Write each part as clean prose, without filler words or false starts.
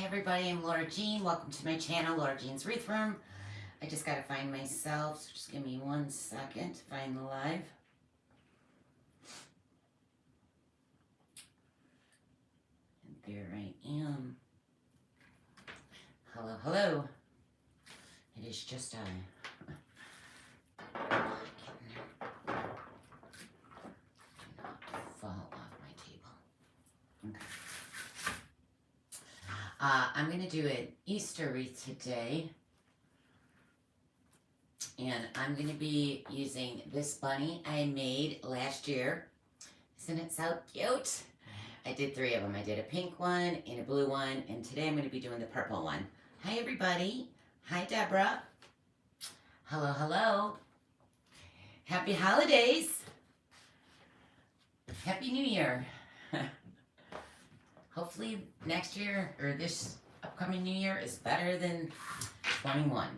everybody, I'm Laura Jean. Welcome to my channel, Laura Jean's Wreath Room. I just gotta find myself, so just give me 1 second to find the live. And there I am. Hello, hello. It is just I. Do not fall off my table. Okay. I'm going to do an Easter wreath today, and I'm going to be using this bunny I made last year. Isn't it so cute? I did 3 of them. I did a pink one and a blue one, and today I'm going to be doing the purple one. Hi, everybody. Hi, Deborah. Hello, hello. Happy holidays. Happy New Year. Hopefully next year, or this upcoming new year, is better than 21.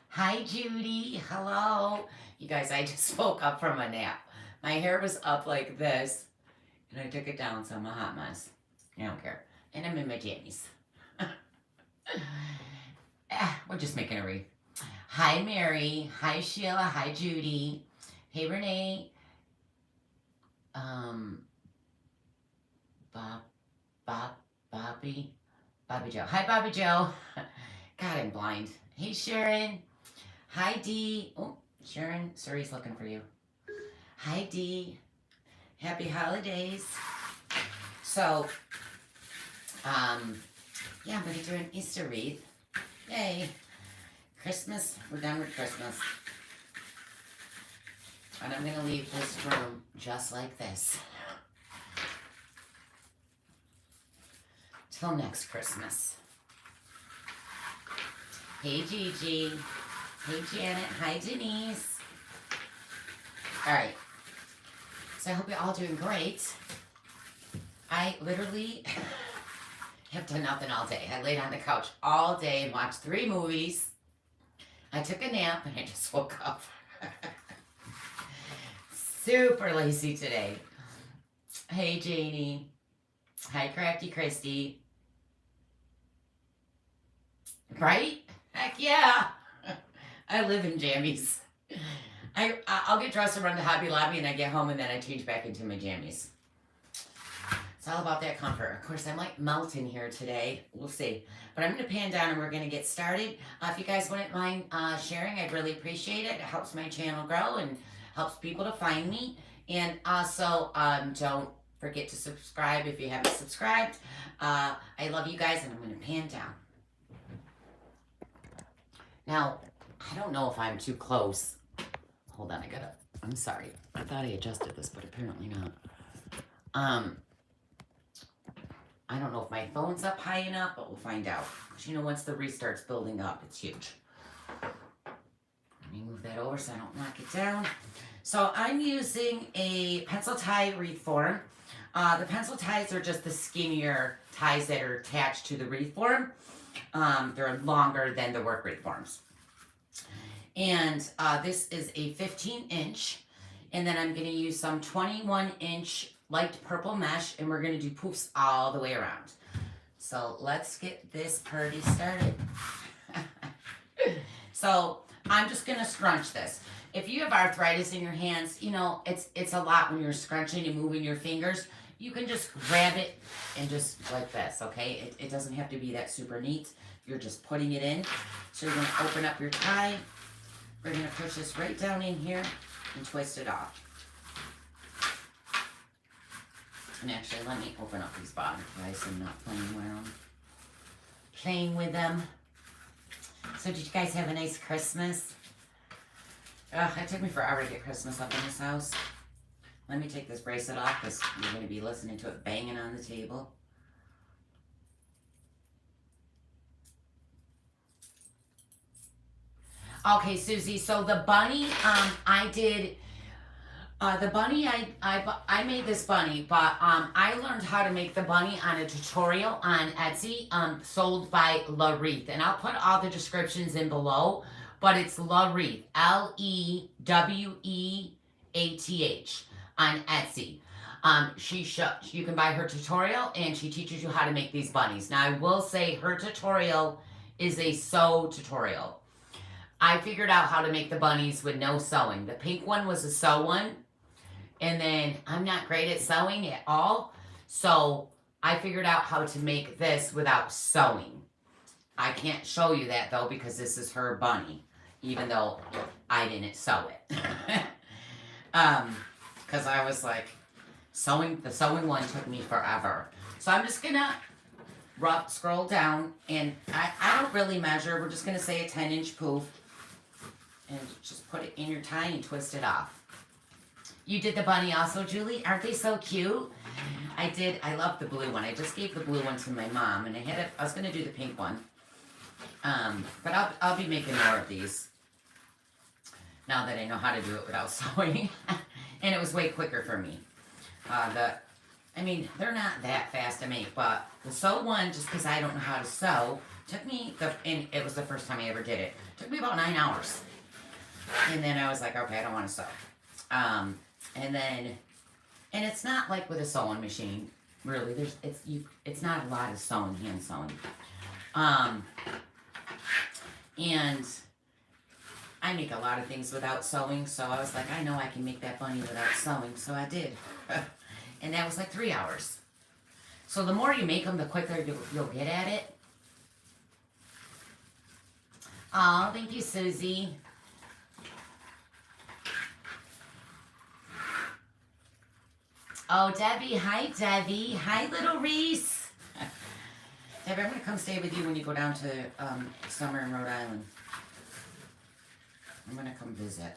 Hi, Judy. Hello. You guys, I just woke up from a nap. My hair was up like this, and I took it down, so I'm a hot mess. I don't care. And I'm in my jammies. We're just making a wreath. Hi, Mary. Hi, Sheila. Hi, Judy. Hey, Renee. Bobby Joe. Hi, Bobby Joe. God, I'm blind. Hey, Sharon. Hi, Dee. Oh, Sharon, Suri's looking for you. Hi, Dee. Happy holidays. So, yeah, I'm going to do an Easter wreath. Yay. Christmas. We're done with Christmas. And I'm going to leave this room just like this. Till next Christmas. Hey, Gigi. Hey, Janet. Hi, Denise. All right. So I hope you're all doing great. I literally have done nothing all day. I laid on the couch all day and watched 3 movies. I took a nap and I just woke up. Super lazy today. Hey, Janie. Hi, Crafty Christy. Right? Heck yeah. I live in jammies. I'll get dressed and run to Hobby Lobby, and I get home and then I change back into my jammies. It's all about that comfort. Of course, I might melt in here today. We'll see. But I'm going to pan down and we're going to get started. If you guys wouldn't mind sharing, I'd really appreciate it. It helps my channel grow and helps people to find me. And also, don't forget to subscribe if you haven't subscribed. I love you guys, and I'm going to pan down. Now, I don't know if I'm too close. Hold on, I'm sorry. I thought I adjusted this, but apparently not. I don't know if my phone's up high enough, but we'll find out. Because you know, once the wreath starts building up, it's huge. Let me move that over so I don't knock it down. So I'm using a pencil tie wreath form. The pencil ties are just the skinnier ties that are attached to the wreath form. They're longer than the work wreath forms. And this is a 15-inch. And then I'm going to use some 21-inch light purple mesh, and we're going to do poofs all the way around. So let's get this party started. So I'm just going to scrunch this. If you have arthritis in your hands, you know, it's a lot when you're scrunching and moving your fingers. You can just grab it and just like this, okay? It doesn't have to be that super neat. You're just putting it in. So you're going to open up your tie. We're going to push this right down in here and twist it off. And actually, let me open up these bottom ties so I'm not playing with them. So did you guys have a nice Christmas? It took me forever to get Christmas up in this house. Let me take this bracelet off because you're going to be listening to it banging on the table. Okay, Susie, so the bunny, I made this bunny, but I learned how to make the bunny on a tutorial on Etsy, sold by La Wreath. And I'll put all the descriptions in below, but it's La Wreath, Leweath on Etsy. You can buy her tutorial, and she teaches you how to make these bunnies. Now, I will say her tutorial is a sew tutorial. I figured out how to make the bunnies with no sewing. The pink one was a sew one, and then I'm not great at sewing at all, so I figured out how to make this without sewing. I can't show you that though because this is her bunny, even though I didn't sew it. Because I was like, the sewing one took me forever. So I'm just gonna scroll down, and I don't really measure. We're just gonna say a 10-inch poof, and just put it in your tie and twist it off. You did the bunny also, Julie? Aren't they so cute? I did. I love the blue one. I just gave the blue one to my mom, and I was gonna do the pink one. But I'll be making more of these now that I know how to do it without sewing. And it was way quicker for me. They're not that fast to make, but the sew one, just because I don't know how to sew, took me, and it was the first time I ever did it, took me about 9 hours. And then I was like, okay, I don't want to sew. And it's not like with a sewing machine, really. It's not a lot of sewing, hand sewing. And I make a lot of things without sewing, so I was like, I know I can make that bunny without sewing, so I did. And that was like 3 hours. So the more you make them, the quicker you'll get at it. Oh, thank you, Susie. Oh, Debbie. Hi, Debbie. Hi, little Reese. Debbie, I'm going to come stay with you when you go down to summer in Rhode Island. I'm going to come visit.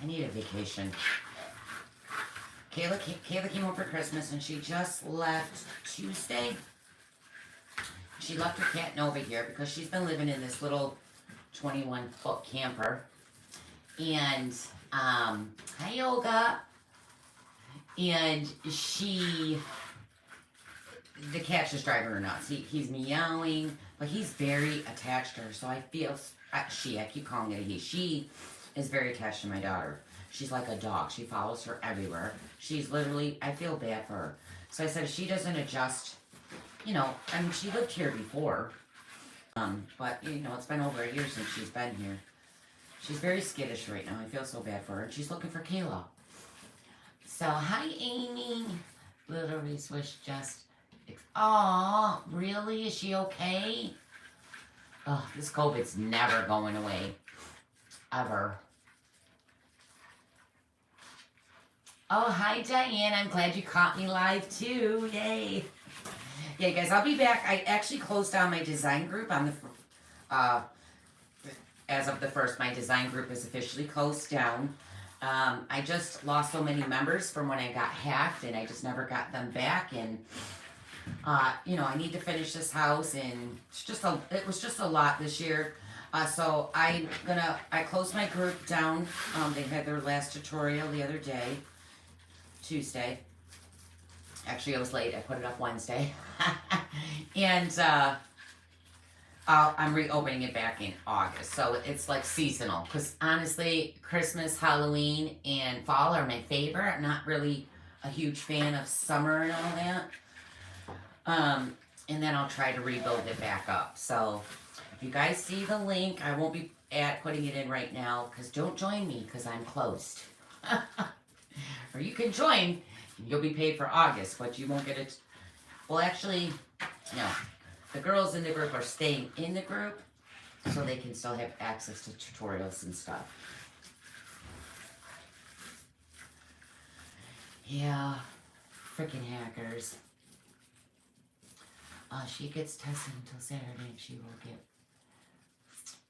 I need a vacation. Kayla came over for Christmas, and she just left Tuesday. She left her cat Nova here because she's been living in this little 21-foot camper. And, hi, Olga. And the cat's just driving her nuts. He's meowing, but he's very attached to her. So I feel, I keep calling it a he. She is very attached to my daughter. She's like a dog. She follows her everywhere. She's literally, I feel bad for her. So I said, if she doesn't adjust, she lived here before. But, it's been over a year since she's been here. She's very skittish right now. I feel so bad for her. And she's looking for Kayla. So, hi, Amy. Little Reese was just... Aw, really? Is she okay? Oh, this COVID's never going away. Ever. Oh, hi, Diane. I'm glad you caught me live, too. Yay. Yeah, guys, I'll be back. I actually closed down my design group on the... as of the 1st, my design group is officially closed down. I just lost so many members from when I got hacked, and I just never got them back. And I need to finish this house, and it was just a lot this year. So I closed my group down. They had their last tutorial the other day, Tuesday. Actually, I was late. I put it up Wednesday, and. I'm reopening it back in August. So it's like seasonal. Because honestly, Christmas, Halloween, and fall are my favorite. I'm not really a huge fan of summer and all that. And then I'll try to rebuild it back up. So if you guys see the link, I won't be putting it in right now. Because don't join me because I'm closed. Or you can join and you'll be paid for August. But you won't get it. Well, actually, no. The girls in the group are staying in the group so they can still have access to tutorials and stuff. Yeah, freaking hackers. She gets tested until Saturday, and she will get...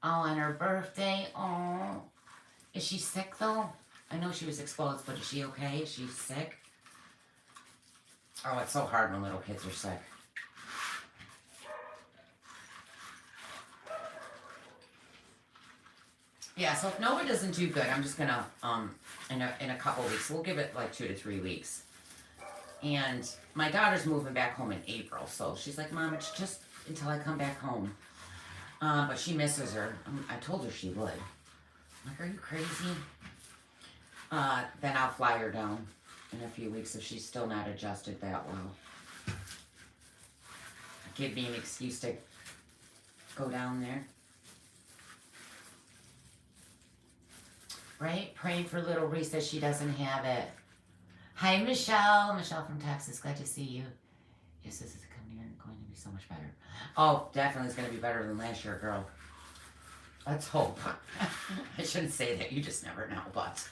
Oh, on her birthday. Oh, is she sick though? I know she was exposed, but is she okay? Is she sick? Oh, it's so hard when little kids are sick. Yeah, so if Nova doesn't do good, I'm just gonna, in a couple weeks, we'll give it like 2 to 3 weeks. And my daughter's moving back home in April, so she's like, Mom, it's just until I come back home. But she misses her. I told her she would. I'm like, are you crazy? then I'll fly her down in a few weeks if she's still not adjusted that well. Give me an excuse to go down there. Right? Praying for little Reese that she doesn't have it. Hi, Michelle. Michelle from Texas. Glad to see you. Yes, this is coming here going to be so much better. Oh, definitely it's going to be better than last year, girl. Let's hope. I shouldn't say that. You just never know, but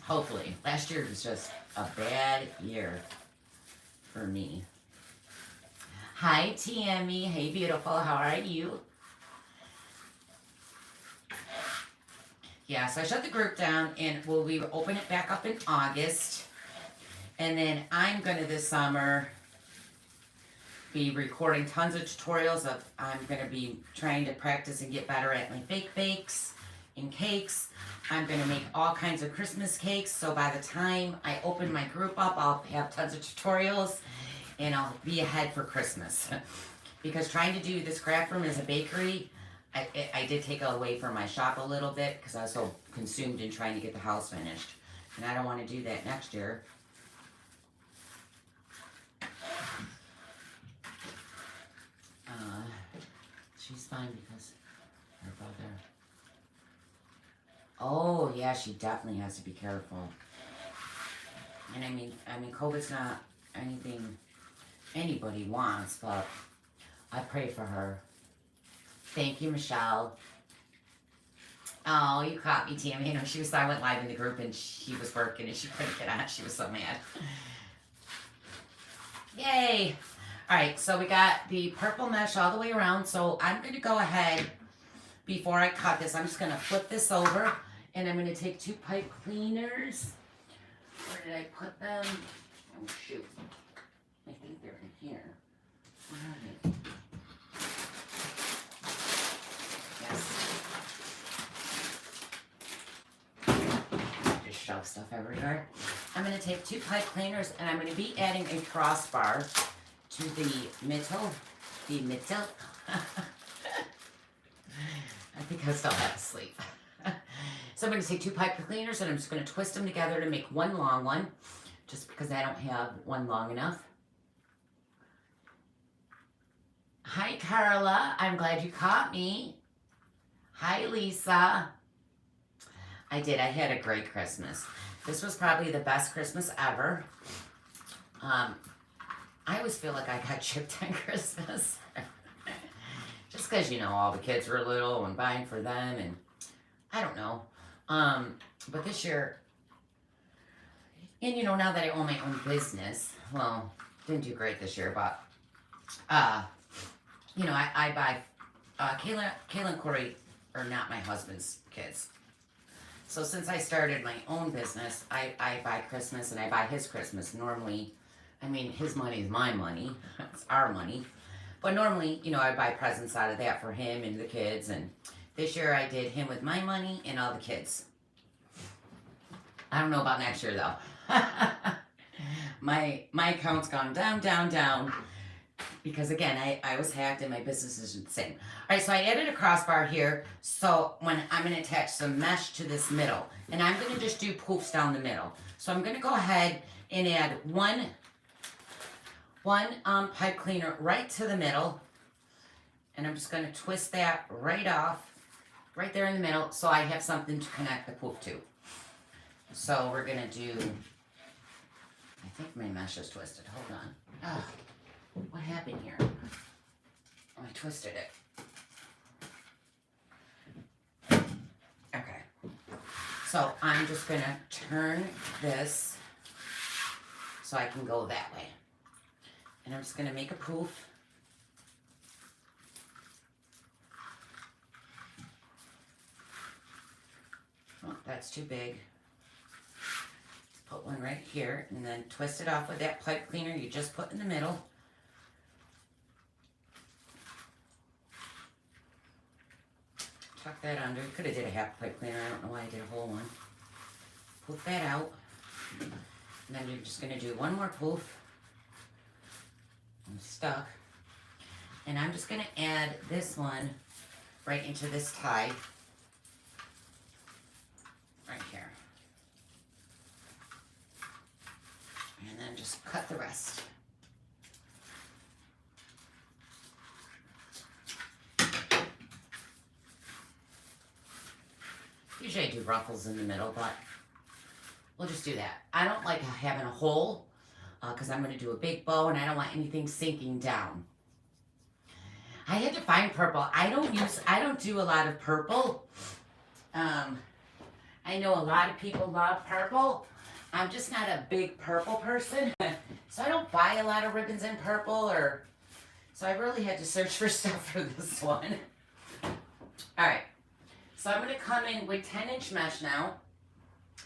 hopefully. Last year was just a bad year for me. Hi, Tammy. Hey, beautiful. How are you? Yeah, so I shut the group down, and we open it back up in August. And then I'm going to this summer be recording tons of tutorials of I'm going to be trying to practice and get better at my fake bakes and cakes. I'm going to make all kinds of Christmas cakes, so by the time I open my group up, I'll have tons of tutorials, and I'll be ahead for Christmas. Because trying to do this craft room as a bakery, I did take away from my shop a little bit because I was so consumed in trying to get the house finished. And I don't want to do that next year. She's fine because her brother. Oh, yeah, she definitely has to be careful. And I mean, COVID's not anything anybody wants, but I pray for her. Thank you, Michelle. Oh, you caught me, Tammy. You know, I went live in the group and she was working and she couldn't get on. She was so mad. Yay. All right, so we got the purple mesh all the way around. So I'm going to go ahead, before I cut this, I'm just going to flip this over and I'm going to take 2 pipe cleaners. Where did I put them? Oh, shoot. I think they're in here. Where are they? Just shove stuff everywhere. I'm going to take 2 pipe cleaners and I'm going to be adding a crossbar to the middle. The middle. I think I still have to sleep. So I'm going to take 2 pipe cleaners and I'm just going to twist them together to make one long one, just because I don't have one long enough. Hi, Carla. I'm glad you caught me. Hi, Lisa. I did. I had a great Christmas. This was probably the best Christmas ever. I always feel like I got chipped on Christmas. Just because, you know, all the kids were little and buying for them, and I don't know. But this year, and you know, now that I own my own business, well, didn't do great this year, but, you know, I buy, Kayla and Corey are not my husband's kids. So since I started my own business, I buy Christmas and I buy his Christmas. Normally, I mean, his money is my money. It's our money. But normally, you know, I buy presents out of that for him and the kids. And this year I did him with my money and all the kids. I don't know about next year, though. My account's gone down, down, down. Because, again, I was hacked and my business is insane. All right, so I added a crossbar here. So when I'm going to attach some mesh to this middle. And I'm going to just do poofs down the middle. So I'm going to go ahead and add one pipe cleaner right to the middle. And I'm just going to twist that right off, right there in the middle, so I have something to connect the poof to. So we're going to do, I think my mesh is twisted. Hold on. Oh, what happened here? Oh, I twisted it. Okay. So I'm just going to turn this so I can go that way. And I'm just going to make a poof. Oh, that's too big. Put one right here and then twist it off with that pipe cleaner you just put in the middle. Tuck that under. You could have did a half pipe cleaner. I don't know why I did a whole one. Poof that out. And then you're just going to do one more poof. I'm stuck. And I'm just going to add this one right into this tie. Right cut the rest. Usually I do ruffles in the middle, but we'll just do that. I don't like having a hole because I'm going to do a big bow and I don't want anything sinking down. I had to find purple. I don't do a lot of purple. I know a lot of people love purple. I'm just not a big purple person. So I don't buy a lot of ribbons in purple so I really had to search for stuff for this one. All right. So I'm going to come in with 10-inch mesh now.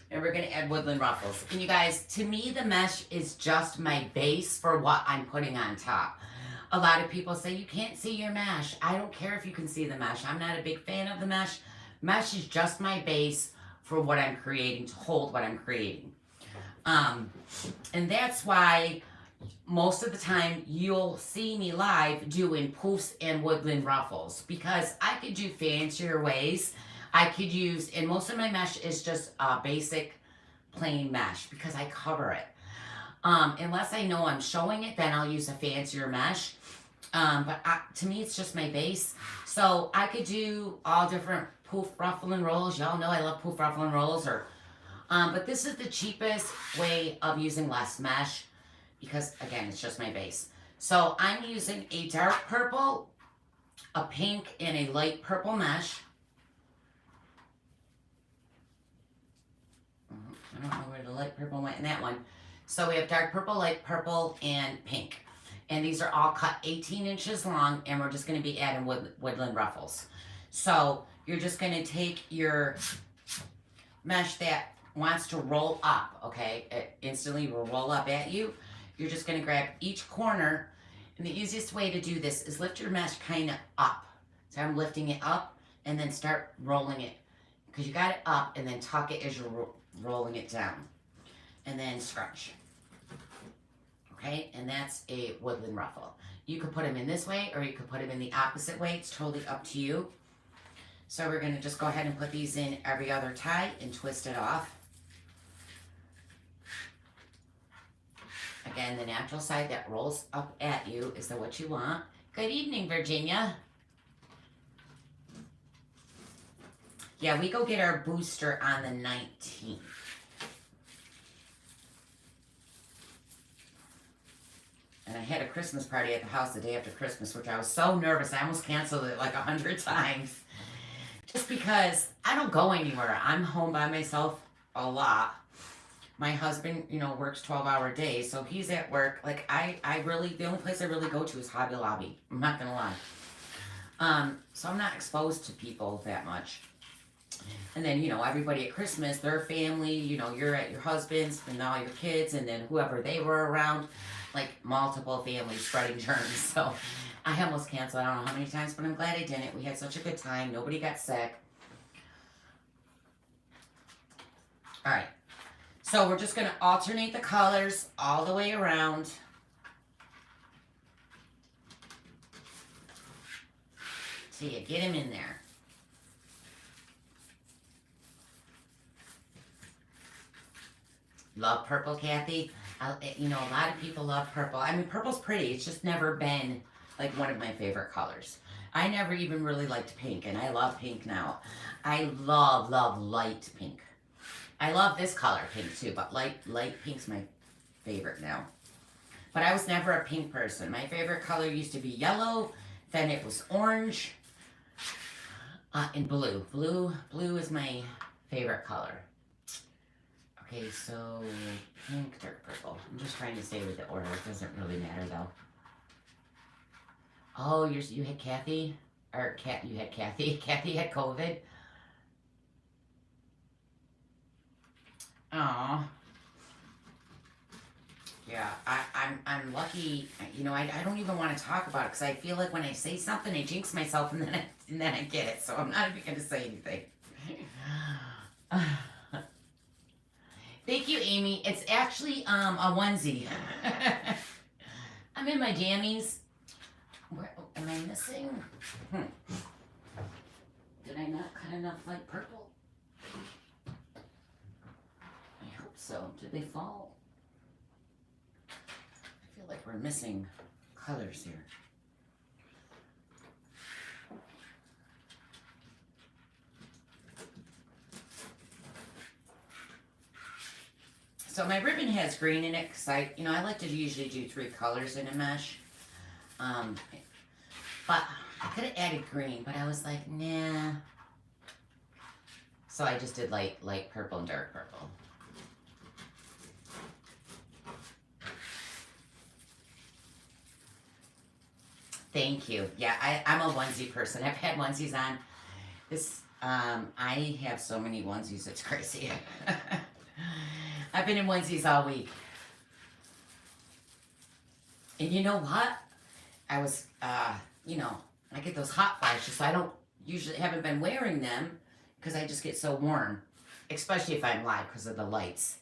And we're going to add woodland ruffles. And you guys, to me, the mesh is just my base for what I'm putting on top. A lot of people say, you can't see your mesh. I don't care if you can see the mesh. I'm not a big fan of the mesh. Mesh is just my base for what I'm creating, to hold what I'm creating. And that's why most of the time you'll see me live doing poofs and woodland ruffles, because I could do fancier ways. I could use, and most of my mesh is just basic plain mesh because I cover it. Unless I know I'm showing it, then I'll use a fancier mesh. To me, it's just my base. So I could do all different poof ruffling rolls. Y'all know I love poof ruffling rolls. But this is the cheapest way of using less mesh because, again, it's just my base. So I'm using a dark purple, a pink, and a light purple mesh. I don't know where the light purple went in that one. So we have dark purple, light purple, and pink. And these are all cut 18 inches long, and we're just going to be adding woodland ruffles. So you're just going to take your mesh that wants to roll up, okay? It instantly will roll up at you. You're just going to grab each corner, and the easiest way to do this is lift your mesh kind of up. So I'm lifting it up, and then start rolling it. Because you got it up, and then tuck it as you're rolling it down. And then scrunch. Okay, and that's a woodland ruffle. You could put them in this way, or you could put them in the opposite way. It's totally up to you. So we're going to just go ahead and put these in every other tie and twist it off. Again, the natural side that rolls up at you is what you want. Good evening, Virginia. Yeah, we go get our booster on the 19th. And I had a Christmas party at the house the day after Christmas, which I was so nervous. I almost canceled it like 100 times. Just because I don't go anywhere. I'm home by myself a lot. My husband, works 12-hour days, so he's at work. Like, the only place I really go to is Hobby Lobby. I'm not going to lie. So I'm not exposed to people that much. And then, everybody at Christmas, their family, you're at your husband's and all your kids, and then whoever they were around, like multiple families spreading germs. So I almost canceled. I don't know how many times, but I'm glad I didn't. We had such a good time. Nobody got sick. All right. So we're just going to alternate the colors all the way around. So you get them in there. Love purple, Kathy. A lot of people love purple. I mean, purple's pretty. It's just never been like one of my favorite colors. I never even really liked pink, and I love pink now. I love light pink. I love this color pink too, but light pink's my favorite now. But I was never a pink person. My favorite color used to be yellow, then it was orange, and blue. Blue is my favorite color. Okay, so pink, dark purple. I'm just trying to stay with the order. It doesn't really matter though. Oh, you had Kathy? Or you had Kathy. Kathy had COVID. Aw. Yeah, I'm lucky. I don't even want to talk about it because I feel like when I say something, I jinx myself and then I get it. So I'm not even going to say anything. Thank you, Amy. It's actually a onesie. I'm in my jammies. Where am I missing? Did I not cut enough light purple? I hope so. Did they fall? like we're missing colors here. So my ribbon has green in it because I like to usually do 3 colors in a mesh. But I could have added green, but I was like, nah. So I just did light purple and dark purple. Thank you. Yeah, I'm a onesie person. I've had onesies on. I have so many onesies, it's crazy. I've been in onesies all week. And you know what? I was, I get those hot flashes, so I haven't been wearing them because I just get so warm, especially if I'm live because of the lights.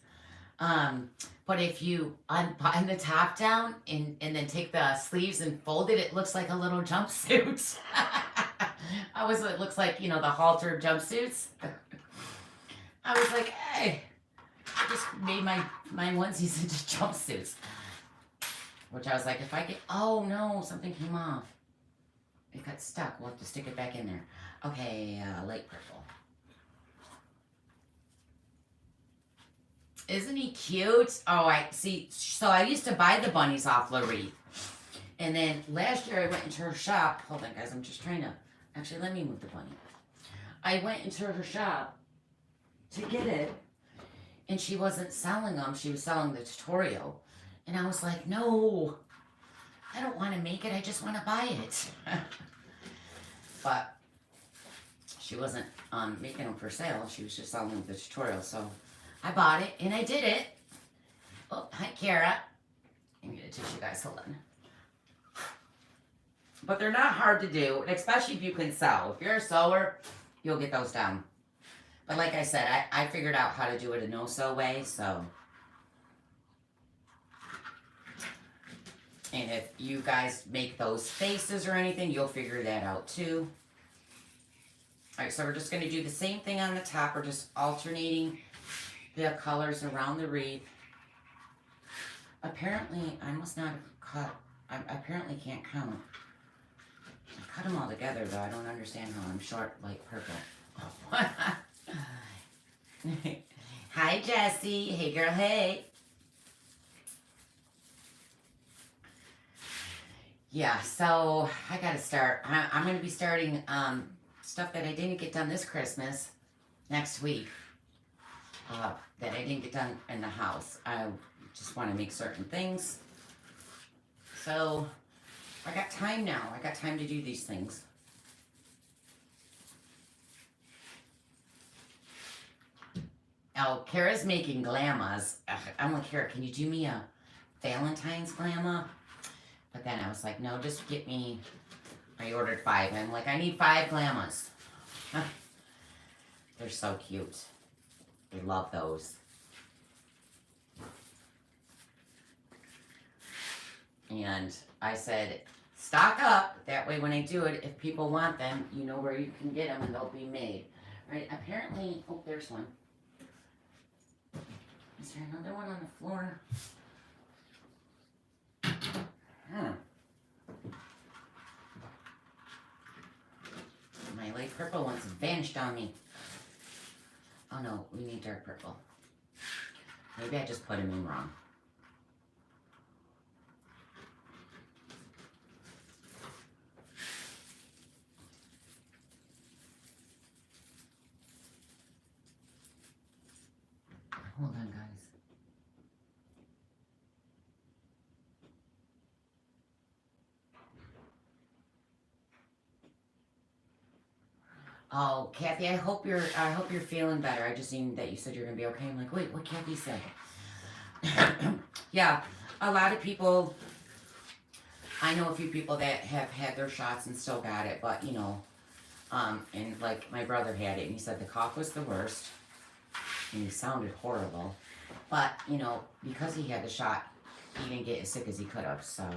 But if you unbutton the top down and then take the sleeves and fold it looks like a little jumpsuit. It looks like, the halter jumpsuits. I was like, hey, I just made my onesies into jumpsuits. Which I was like, oh no, something came off. It got stuck. We'll have to stick it back in there. Okay, light purple. Isn't he cute? Oh, I see. So I used to buy the bunnies off Larry. And then last year I went into her shop. Hold on, guys. I'm just trying to... Actually, let me move the bunny. I went into her shop to get it. And she wasn't selling them. She was selling the tutorial. And I was like, no. I don't want to make it. I just want to buy it. But she wasn't making them for sale. She was just selling the tutorial. So... I bought it, and I did it. Oh, hi, Kara. I'm going to teach you guys. Hold on. But they're not hard to do, especially if you can sew. If you're a sewer, you'll get those down. But like I said, I figured out how to do it a no-sew way, so. And if you guys make those faces or anything, you'll figure that out too. All right, so we're just going to do the same thing on the top. We're just alternating the colors around the wreath. Apparently, I must not have cut. I apparently can't count. I cut them all together, though. I don't understand how I'm short like purple. Hi, Jessie. Hey, girl. Hey. Yeah, so I got to start. I'm going to be starting stuff that I didn't get done this Christmas next week. That I didn't get done in the house. I just want to make certain things. So, I got time now. I got time to do these things. Oh, Kara's making glamas. I'm like, Kara, can you do me a Valentine's glama? But then I was like, no, just get me... I ordered 5. I'm like, I need 5 glamas. They're so cute. They love those. And I said, stock up. That way when I do it, if people want them, you know where you can get them and they'll be made. Right? Apparently, oh, there's one. Is there another one on the floor? My light purple one's vanished on me. Oh no, we need dark purple. Maybe I just put them in wrong. Hold on, guys. Oh, Kathy, I hope you're feeling better. I just seen that you said you're gonna be okay. I'm like, wait, what Kathy said? Yeah, a lot of people. I know a few people that have had their shots and still got it, but and like my brother had it, and he said the cough was the worst, and he sounded horrible. But because he had the shot, he didn't get as sick as he could have. So,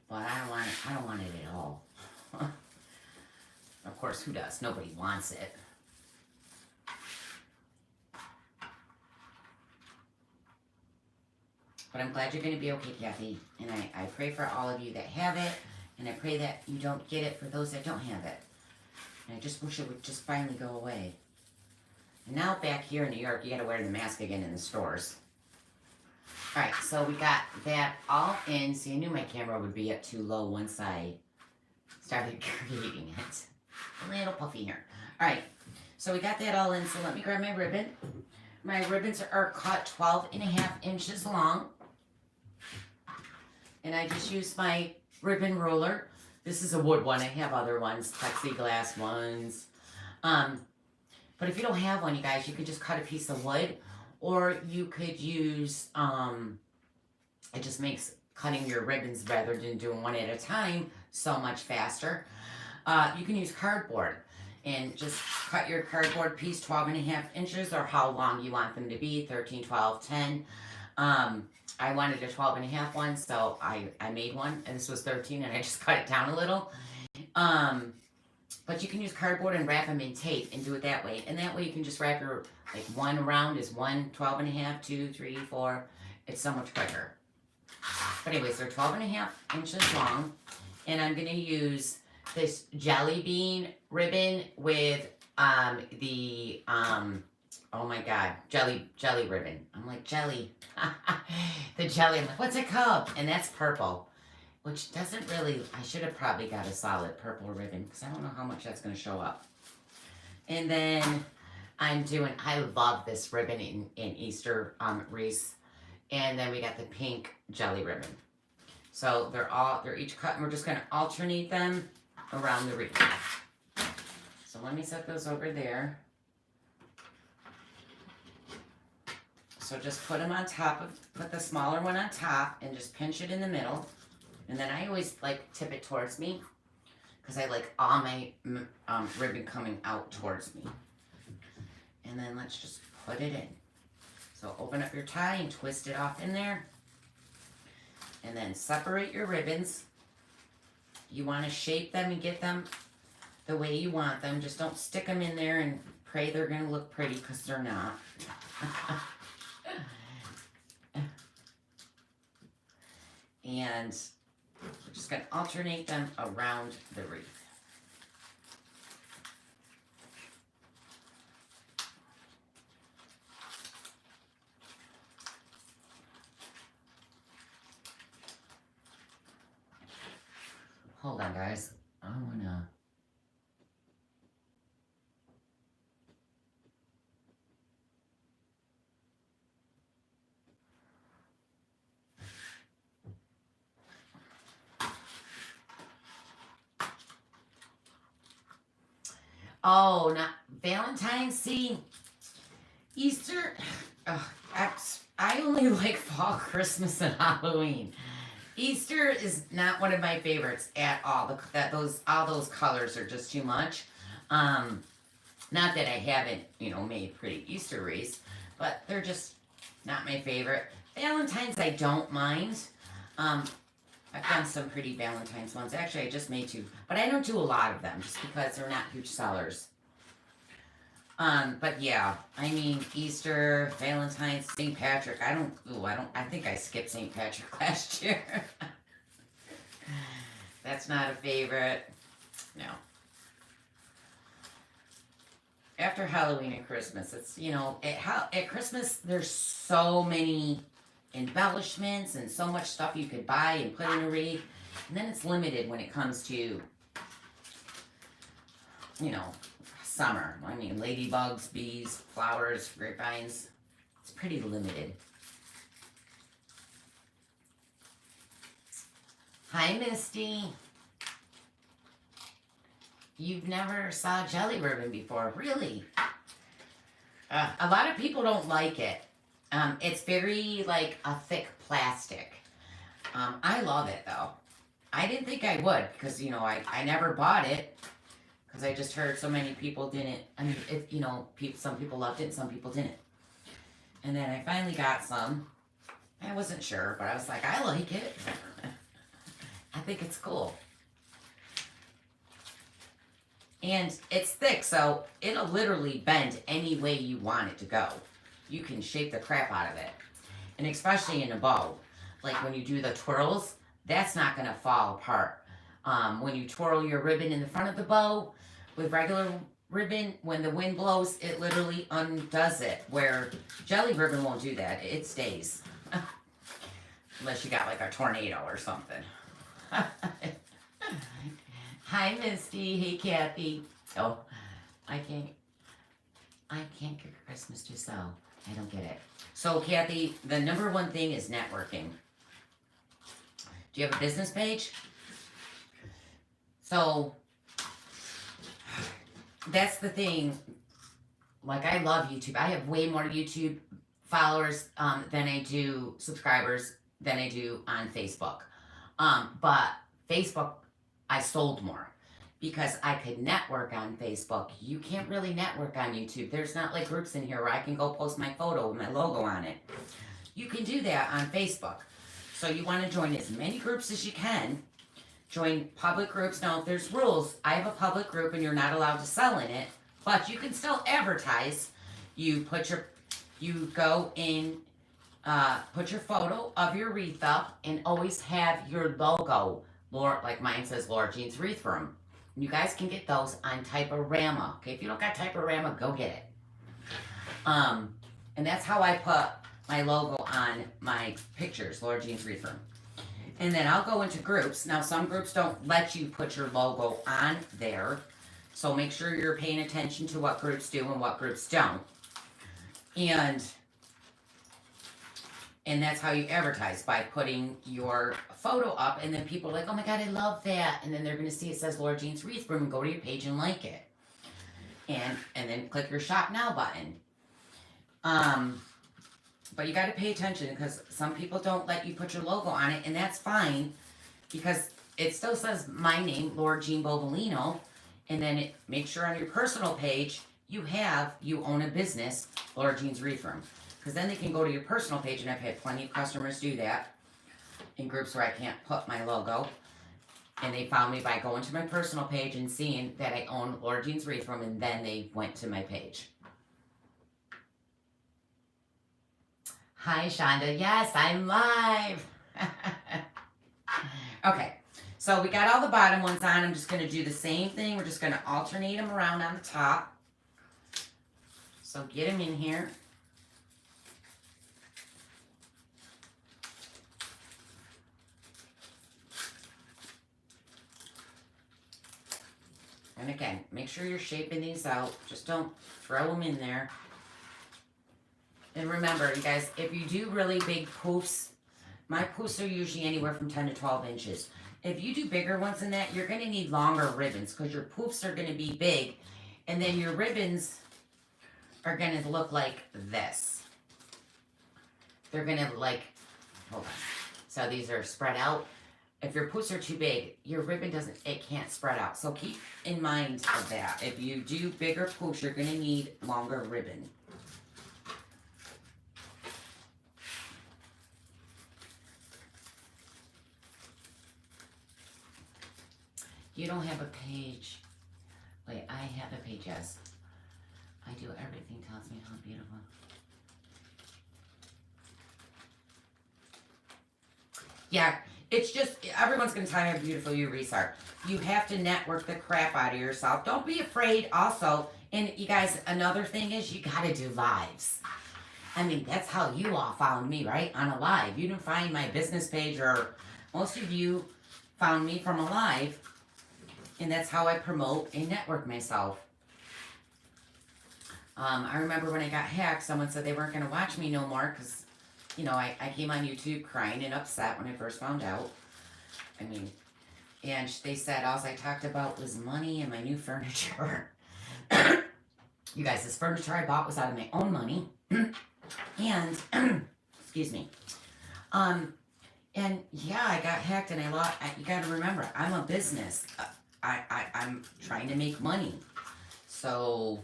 but I don't want it at all. Of course, who does? Nobody wants it. But I'm glad you're going to be okay, Kathy. And I pray for all of you that have it. And I pray that you don't get it for those that don't have it. And I just wish it would just finally go away. And now back here in New York, you got to wear the mask again in the stores. All right, so we got that all in. See, I knew my camera would be up too low once I started creating it. A little puffy here. All right, so we got that all in. So let me grab my ribbon. My ribbons are cut 12.5 inches long. And I just use my ribbon ruler. This is a wood one. I have other ones, plexiglass ones. But if you don't have one, you guys, you could just cut a piece of wood. Or you could use, it just makes cutting your ribbons rather than doing one at a time so much faster. You can use cardboard and just cut your cardboard piece 12.5 inches or how long you want them to be, 13, 12, 10. I wanted a 12.5 one, so I made one, and this was 13, and I just cut it down a little. But you can use cardboard and wrap them in tape and do it that way. And that way you can just wrap your, like one around is 1, 12.5, 2, 3, 4. It's so much quicker. But anyways, they're 12.5 inches long. And I'm going to use this jelly bean ribbon with oh my God, jelly ribbon. I'm like, jelly. The jelly, I'm like, what's it called? And that's purple. Which doesn't really, I should have probably got a solid purple ribbon because I don't know how much that's going to show up. And then I love this ribbon in Easter Wreath. And then we got the pink jelly ribbon. So they're each cut, and we're just going to alternate them around the wreath. So let me set those over there. So just put them on top put the smaller one on top and just pinch it in the middle. And then I always like tip it towards me because I like all my ribbon coming out towards me. And then let's just put it in. So open up your tie and twist it off in there. And then separate your ribbons. You want to shape them and get them the way you want them. Just don't stick them in there and pray they're going to look pretty because they're not. And we're just going to alternate them around the wreath. Hold on, guys. I want to... Oh, not Valentine's. See, Easter. I only like fall, Christmas, and Halloween. Easter is not one of my favorites at all. All those colors are just too much. Not that I haven't, made pretty Easter wreaths, but they're just not my favorite. Valentine's I don't mind. I've done some pretty Valentine's ones. Actually, I just made 2. But I don't do a lot of them just because they're not huge sellers. But yeah, I mean, Easter, Valentine's, St. Patrick. I think I skipped St. Patrick last year. That's not a favorite. No. After Halloween and Christmas, it's, at Christmas, there's so many embellishments and so much stuff you could buy and put in a wreath, and then it's limited when it comes to summer. I mean, ladybugs, bees, flowers, grapevines. It's pretty limited. Hi, Misty. You've never saw jelly ribbon before, really? A lot of people don't like it. It's very, like, a thick plastic. I love it, though. I didn't think I would, because, I never bought it, because I just heard so many people didn't. I mean, some people loved it, and some people didn't. And then I finally got some. I wasn't sure, but I was like, I like it. I think it's cool. And it's thick, so it'll literally bend any way you want it to go. You can shape the crap out of it. And especially in a bow. Like when you do the twirls, that's not going to fall apart. When you twirl your ribbon in the front of the bow with regular ribbon, when the wind blows, it literally undoes it. Where jelly ribbon won't do that. It stays. Unless you got like a tornado or something. Hi, Misty. Hey, Kathy. Oh, I can't get Christmas to sew. I don't get it. So, Kathy, the number one thing is networking. Do you have a business page? So, that's the thing. Like, I love YouTube. I have way more YouTube followers than I do subscribers than I do on Facebook. But Facebook, I sold more because I could network on Facebook. You can't really network on YouTube. There's not like groups in here where I can go post my photo with my logo on it. You can do that on Facebook. So you want to join as many groups as you can. Join public groups. Now, if there's rules, I have a public group and you're not allowed to sell in it, but you can still advertise. You go in, put your photo of your wreath up and always have your logo. Like mine says Laura Jean's Wreath Room. You guys can get those on Typorama. Okay, if you don't got Typorama, go get it. And that's how I put my logo on my pictures, Laura Jean's Wreath Room. And then I'll go into groups. Now, some groups don't let you put your logo on there. So make sure you're paying attention to what groups do and what groups don't. And that's how you advertise, by putting your photo up, and then people are like, oh my God, I love that. And then they're going to see it says Laura Jean's Wreath Room and go to your page and like it. And then click your Shop Now button. But you got to pay attention because some people don't let you put your logo on it, and that's fine because it still says my name, Laura Jean Bobolino, and then make sure on your personal page you own a business, Laura Jean's Wreath Room. Because then they can go to your personal page, and I've had plenty of customers do that in groups where I can't put my logo. And they found me by going to my personal page and seeing that I own Laura Jean's Wreath Room, and then they went to my page. Hi, Shonda. Yes, I'm live. Okay, so we got all the bottom ones on. I'm just going to do the same thing. We're just going to alternate them around on the top. So get them in here. And again, make sure you're shaping these out. Just don't throw them in there. And remember, you guys, if you do really big poofs, my poofs are usually anywhere from 10 to 12 inches. If you do bigger ones than that, you're going to need longer ribbons because your poofs are going to be big. And then your ribbons are going to look like this. They're going to hold on. So these are spread out. If your poofs are too big, your ribbon can't spread out. So keep in mind of that. If you do bigger poofs, you're going to need longer ribbon. You don't have a page. Wait, I have a page, yes. I do. Everything tells me how beautiful. Yeah, it's just, everyone's going to tell you how beautiful your wreaths are. You have to network the crap out of yourself. Don't be afraid also. And you guys, another thing is you got to do lives. I mean, that's how you all found me, right? On a live. You didn't find my business page, or most of you found me from a live. And that's how I promote and network myself. I remember when I got hacked, someone said they weren't going to watch me no more because, you know, I came on YouTube crying and upset when I first found out. I mean, and they said all I talked about was money and my new furniture. You guys, this furniture I bought was out of my own money. And, excuse me. And yeah, I got hacked and I lost. You got to remember, I'm a business. I'm trying to make money. So,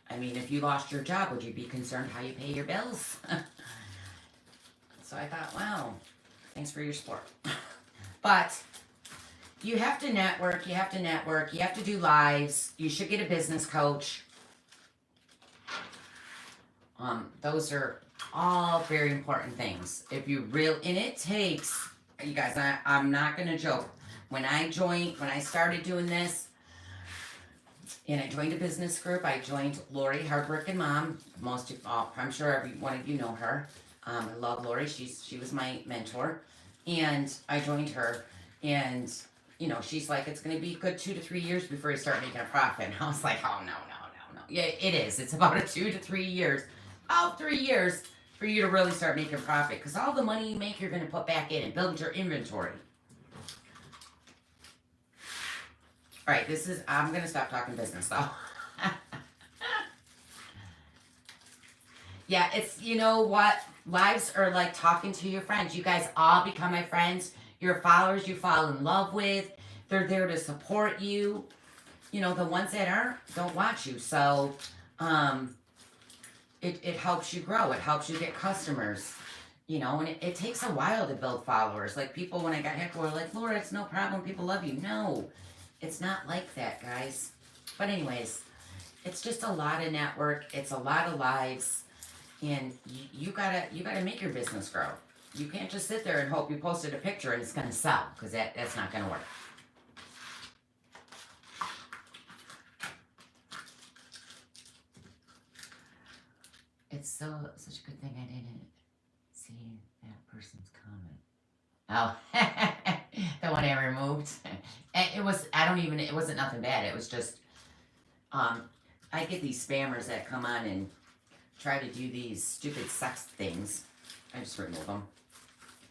I mean, if you lost your job, would you be concerned how you pay your bills? So I thought, wow, thanks for your support. But you have to network, you have to do lives. You should get a business coach. Those are All very important things. If you and it takes, you guys, I'm not going to joke. When I started doing this, and I joined a business group, I joined Lori, Hardworking Mom. I'm sure every one of you know her. I love Lori. She was my mentor. And I joined her. And, she's like, it's going to be a good 2 to 3 years before you start making a profit. And I was like, oh, no. Yeah, it is. It's about 2 to 3 years. About 3 years for you to really start making profit. Because all the money you make, you're going to put back in and build your inventory. All right, I'm going to stop talking business though. Yeah, it's, you know what? Lives are like talking to your friends. You guys all become my friends. Your followers you fall in love with. They're there to support you. The ones that aren't don't watch you. So, it helps you grow. It helps you get customers. And it takes a while to build followers. Like people, when I got hit, were like, Laura, it's no problem. People love you. No, it's not like that, guys. But anyways, it's just a lot of network. It's a lot of lives. And you gotta make your business grow. You can't just sit there and hope you posted a picture and it's gonna sell, because that's not gonna work. It's such a good thing I didn't see that person's comment. Oh, the one I removed. It wasn't nothing bad. It was just, I get these spammers that come on and try to do these stupid sex things. I just remove them.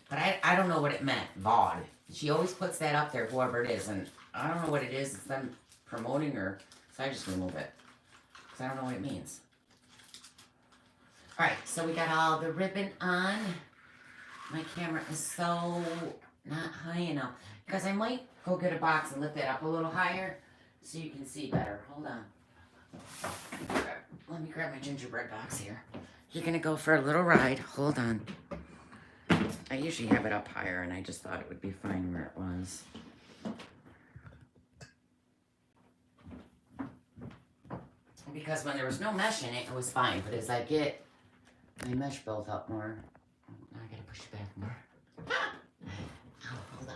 But I don't know what it meant, VOD. She always puts that up there, whoever it is, and I don't know what it is. It's them promoting her, so I just remove it. Because I don't know what it means. Alright, so we got all the ribbon on. My camera is so not high enough. Because I might go get a box and lift that up a little higher so you can see better. Hold on. Let me grab my gingerbread box here. You're going to go for a little ride. Hold on. I usually have it up higher, and I just thought it would be fine where it was. Because when there was no mesh in it, it was fine. But as I get my mesh built up more, now I got to push it back more. Oh, hold on.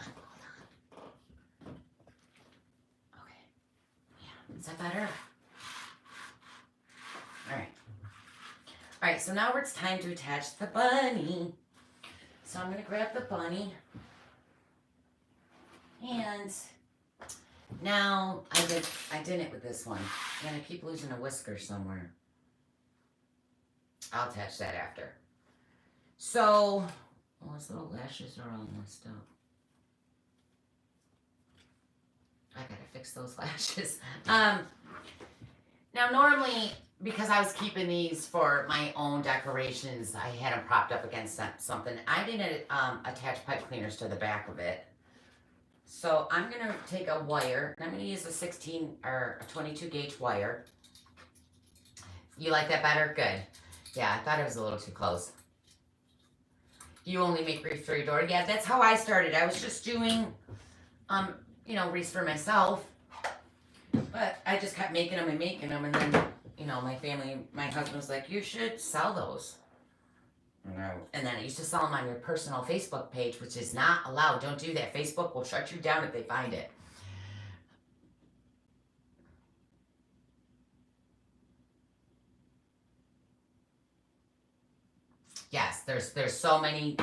Okay. Yeah. Is that better? Alright, so now it's time to attach the bunny. So I'm going to grab the bunny. And now I did it with this one. And I keep losing a whisker somewhere. I'll attach that after. So, his little lashes are all messed up. I gotta fix those lashes. Now normally, because I was keeping these for my own decorations, I had them propped up against something. I didn't attach pipe cleaners to the back of it. So I'm going to take a wire, and I'm going to use a 16 or a 22 gauge wire. You like that better? Good. Yeah, I thought it was a little too close. You only make wreaths for your door. Yeah, that's how I started. I was just doing, wreaths for myself. But I just kept making them, and then, my husband was like, you should sell those. And then I used to sell them on your personal Facebook page, which is not allowed. Don't do that. Facebook will shut you down if they find it. Yes, there's so many.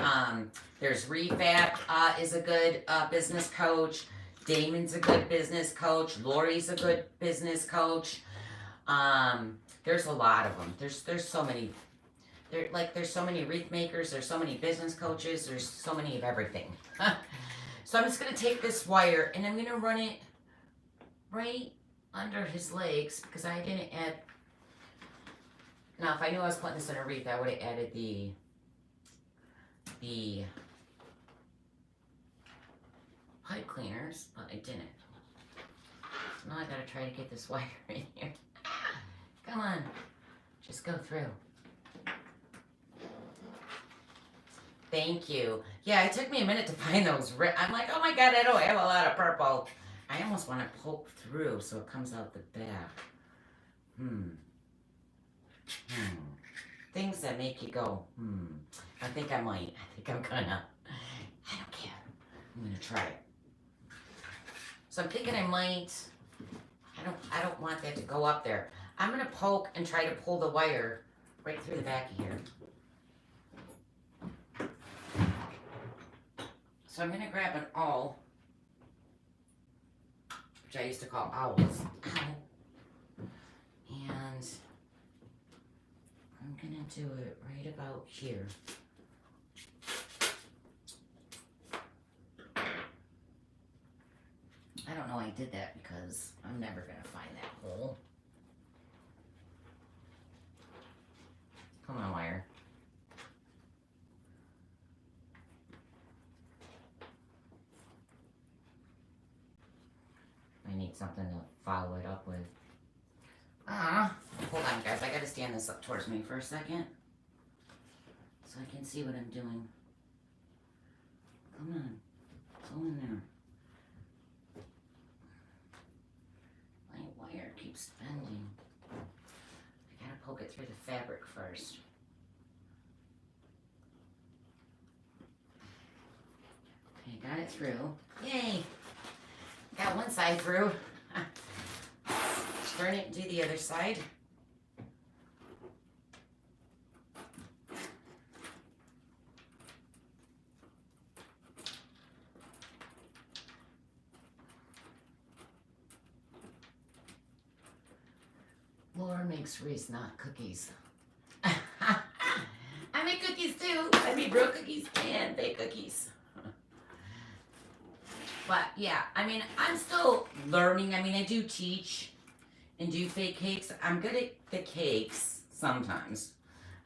There's Refab is a good business coach. Damon's a good business coach. Lori's a good business coach. There's a lot of them. There's so many. There's so many wreath makers. There's so many business coaches. There's so many of everything. So I'm just gonna take this wire and I'm gonna run it right under his legs because I didn't add. Now, if I knew I was putting this in a wreath, I would have added the pipe cleaners, but I didn't. So now I gotta try to get this wire in here. Come on, just go through. Thank you. Yeah, it took me a minute to find those. I'm like, oh my god, I don't have a lot of purple. I almost want to poke through so it comes out the back. things that make you go, I think I might. I think I'm gonna. I don't care. I'm gonna try it. So I'm thinking I might. I don't want that to go up there. I'm gonna poke and try to pull the wire right through the back of here. So I'm gonna grab an awl, which I used to call owls. Ow. And I'm gonna do it right about here. I don't know I did that because I'm never gonna find that hole. Come on, wire. I need something to follow it up with. Hold on, guys. I gotta stand this up towards me for a second so I can see what I'm doing. Come on. Go in there. My wire keeps bending. I gotta poke it through the fabric first. Okay, got it through. Yay! Got one side through. Turn it and do the other side. Laura makes wreaths, not cookies. I make cookies too. I make real cookies and fake cookies. But yeah, I mean, I'm still learning. I mean, I do teach and do fake cakes. I'm good at the cakes sometimes.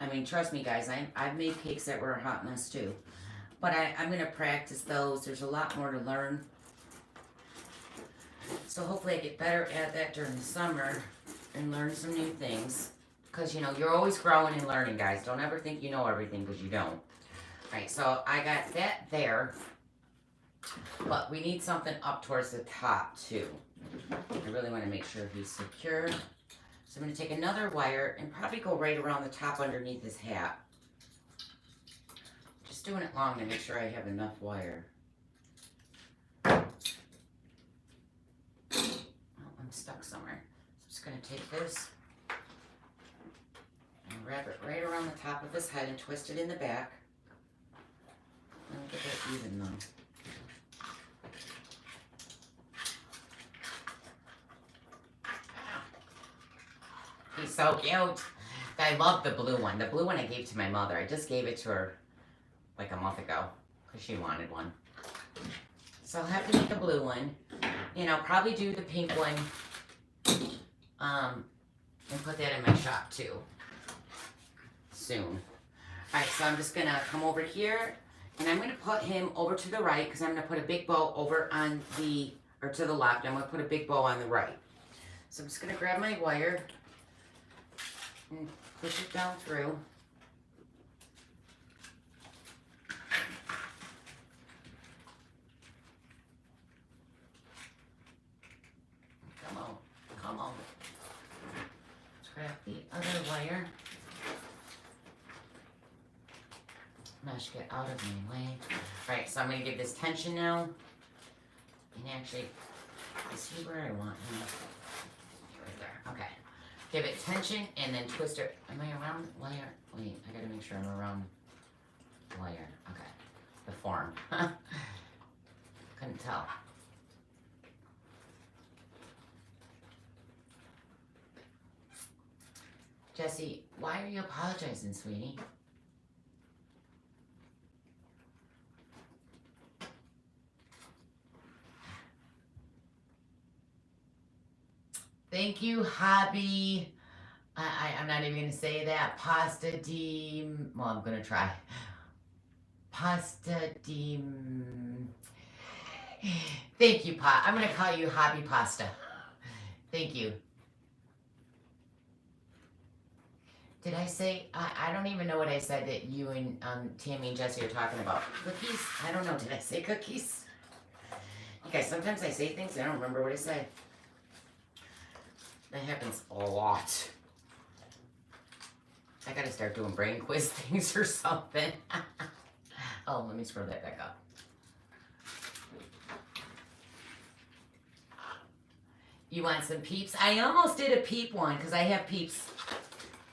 I mean, trust me, guys, I've made cakes that were a hot mess too. But I'm going to practice those. There's a lot more to learn. So hopefully I get better at that during the summer and learn some new things. Because, you know, you're always growing and learning, guys. Don't ever think you know everything, because you don't. All right, so I got that there. But we need something up towards the top, too. I really want to make sure he's secure. So I'm going to take another wire and probably go right around the top underneath his hat. Just doing it long to make sure I have enough wire. Oh, I'm stuck somewhere. So I'm just going to take this and wrap it right around the top of his head and twist it in the back. Let me get that even though. He's so cute. I love the blue one. The blue one I gave to my mother. I just gave it to her like a month ago because she wanted one. So I'll have to make a blue one. And I'll probably do the pink one and put that in my shop too soon. Alright, so I'm just going to come over here and I'm going to put him over to the right because I'm going to put a big bow over on the, or to the left. I'm going to put a big bow on the right. So I'm just going to grab my wire and push it down through. Come on, come on. Let's grab the other wire. Mesh, get out of my way. Alright, so I'm going to give this tension now. And actually, is he where I want him? Right there, okay. Give it tension and then twist it. Am I around wire? Wait, I gotta make sure I'm around wire. Okay. The form. Couldn't tell. Jessie, why are you apologizing, sweetie? Thank you, hobby. I'm not even going to say that. Pasta di... Well, I'm going to try. Pasta di... Thank you, Pa. I'm going to call you Hobby Pasta. Thank you. Did I say... I don't even know what I said that you and Tammy and Jessie are talking about. Cookies? I don't know. Did I say cookies? You guys, sometimes I say things and I don't remember what I said. That happens a lot. I gotta start doing brain quiz things or something. Oh, let me scroll that back up. You want some peeps? I almost did a peep one because I have peeps.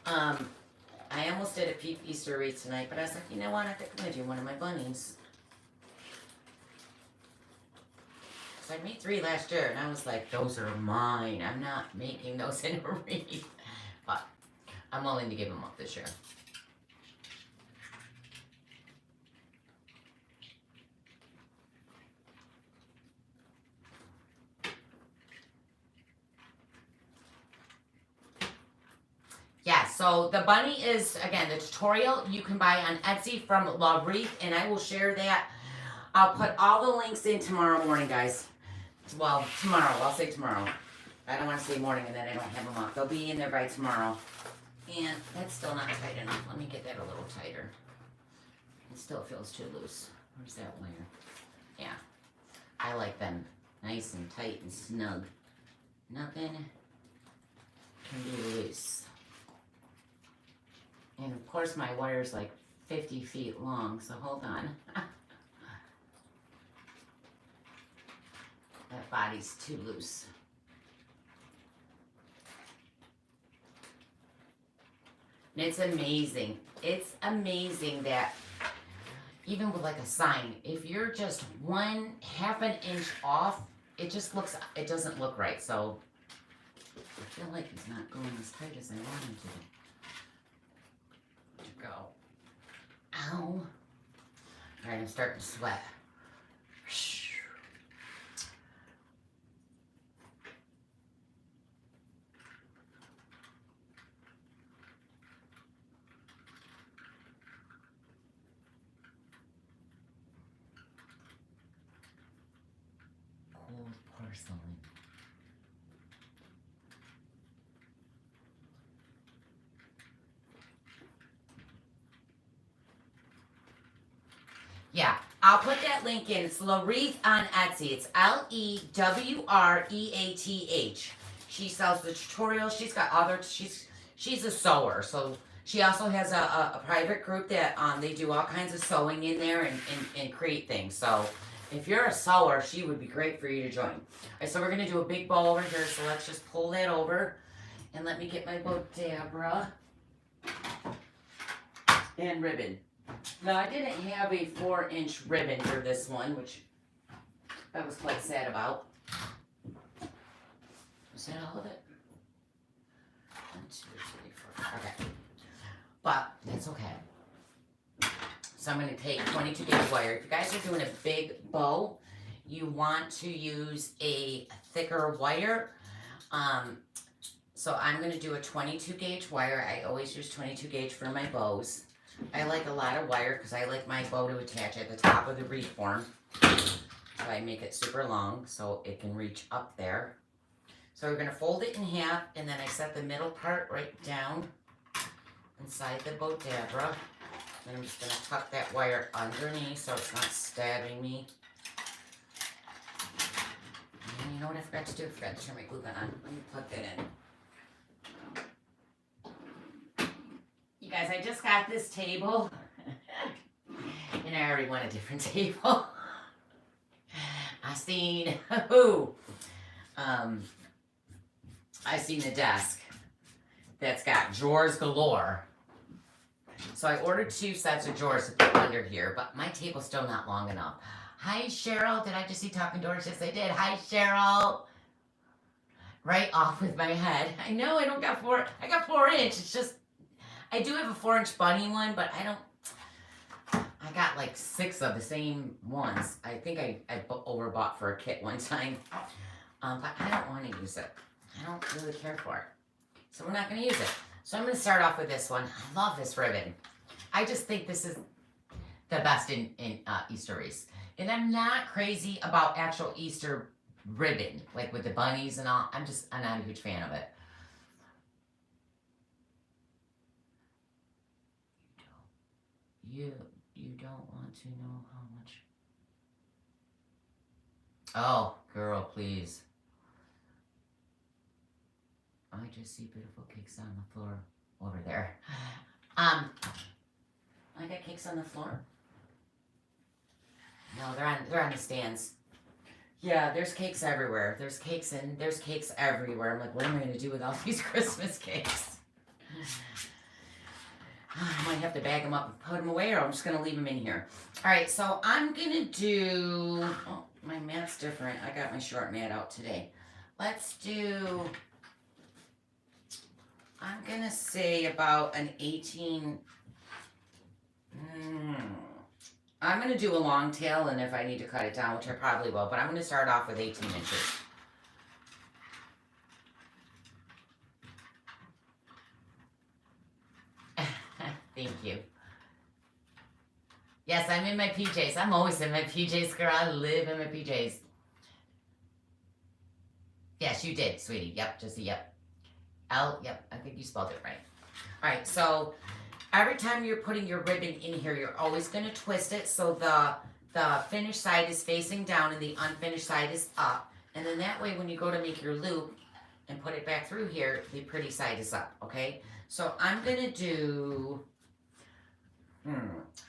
I almost did a peep Easter wreath tonight, but I was like, you know what? I think I'm gonna do one of my bunnies. So I made 3 last year, and I was like, those are mine. I'm not making those in a wreath, but I'm willing to give them up this year. Yeah, so the bunny is, again, the tutorial you can buy on Etsy from Wreath, and I will share that. I'll put all the links in tomorrow morning, guys. Well, tomorrow. I'll say tomorrow. I don't want to say morning and then I don't have them up. They'll be in there by tomorrow. And that's still not tight enough. Let me get that a little tighter. It still feels too loose. Where's that wire? Yeah. I like them nice and tight and snug. Nothing can be loose. And of course my wire's like 50 feet long, so hold on. That body's too loose. And it's amazing. It's amazing that even with like a sign, if you're just 1/2 an inch off, it just looks, it doesn't look right. So I feel like it's not going as tight as I want him to go. Ow. All right, I'm starting to sweat. Cold porcelain. Yeah, I'll put that link in. It's Wreath on Etsy. It's Lewreath. She sells the tutorials. She's got other. She's a sewer, so she also has a private group that they do all kinds of sewing in there and create things. So if you're a sewer, she would be great for you to join. All right, so we're gonna do a big bow over here. So let's just pull that over, and let me get my Bodabra and ribbon. Now, I didn't have a 4-inch ribbon for this one, which I was quite sad about. Was that all of it? 1, 2, 3, 4. Okay. But that's okay. So I'm going to take 22 gauge wire. If you guys are doing a big bow, you want to use a thicker wire. So I'm going to do a 22 gauge wire. I always use 22 gauge for my bows. I like a lot of wire because I like my bow to attach at the top of the wreath form. So I make it super long so it can reach up there. So we're going to fold it in half, and then I set the middle part right down inside the Bodabra. Then I'm just going to tuck that wire underneath so it's not stabbing me. And you know what I forgot to do? I forgot to turn my glue gun on. Let me plug that in. You guys, I just got this table, and I already want a different table. I seen the desk that's got drawers galore. So I ordered 2 sets of drawers to put under here, but my table's still not long enough. Hi, Cheryl. Did I just see talking doors? Yes, I did. Hi, Cheryl. Right off with my head. I know I don't got 4. I got 4-inch. It's just, I do have a 4-inch bunny one, but I got like 6 of the same ones. I think I overbought for a kit one time. But I don't want to use it. I don't really care for it. So we're not going to use it. So I'm going to start off with this one. I love this ribbon. I just think this is the best in Easter wreaths. And I'm not crazy about actual Easter ribbon, like with the bunnies and all. I'm not a huge fan of it. You don't want to know how much. Oh, girl, please. I just see beautiful cakes on the floor over there. I got cakes on the floor. No, they're on the stands. Yeah, there's cakes everywhere. There's cakes everywhere. I'm like, what am I gonna do with all these Christmas cakes? I might have to bag them up and put them away, or I'm just gonna leave them in here. All right, so I'm gonna do. Oh, my mat's different. I got my short mat out today. Let's do. I'm gonna say about an 18. I'm going to do a long tail, and if I need to cut it down, which I probably will, but I'm going to start off with 18 inches. Thank you. Yes, I'm in my PJs. I'm always in my PJs, girl. I live in my PJs. Yes, you did, sweetie. Yep, just a yep. Yep, I think you spelled it right. All right, so every time you're putting your ribbon in here, you're always going to twist it so the finished side is facing down and the unfinished side is up. And then that way when you go to make your loop and put it back through here, the pretty side is up, okay? So I'm going to do,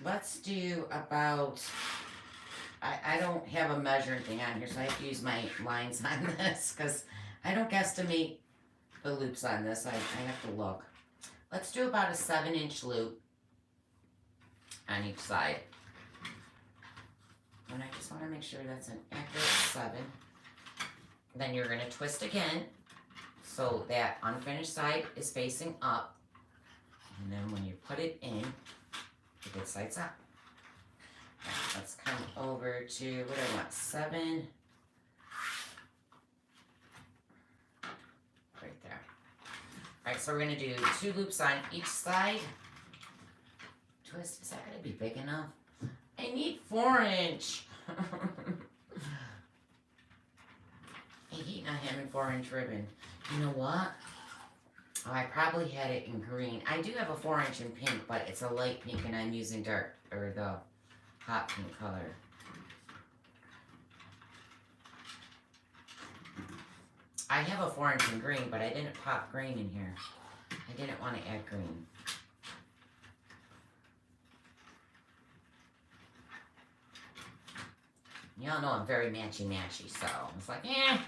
let's do about, I don't have a measuring thing on here, so I have to use my lines on this because I don't guesstimate the loops on this. I have to look. Let's do about a 7-inch loop on each side. And I just want to make sure that's an accurate 7. Then you're going to twist again so that unfinished side is facing up. And then when you put it in, the good side's up. Okay, let's come over to, what do I want, 7. Right there. All right, so we're going to do 2 loops on each side. Twist, is that going to be big enough? I need 4-inch. I hate not having 4-inch ribbon. You know what? Oh, I probably had it in green. I do have a 4-inch in pink, but it's a light pink and I'm using dark, or the hot pink color. I have a 4-inch in green, but I didn't pop green in here. I didn't want to add green. Y'all know I'm very matchy-matchy, so I was like, eh.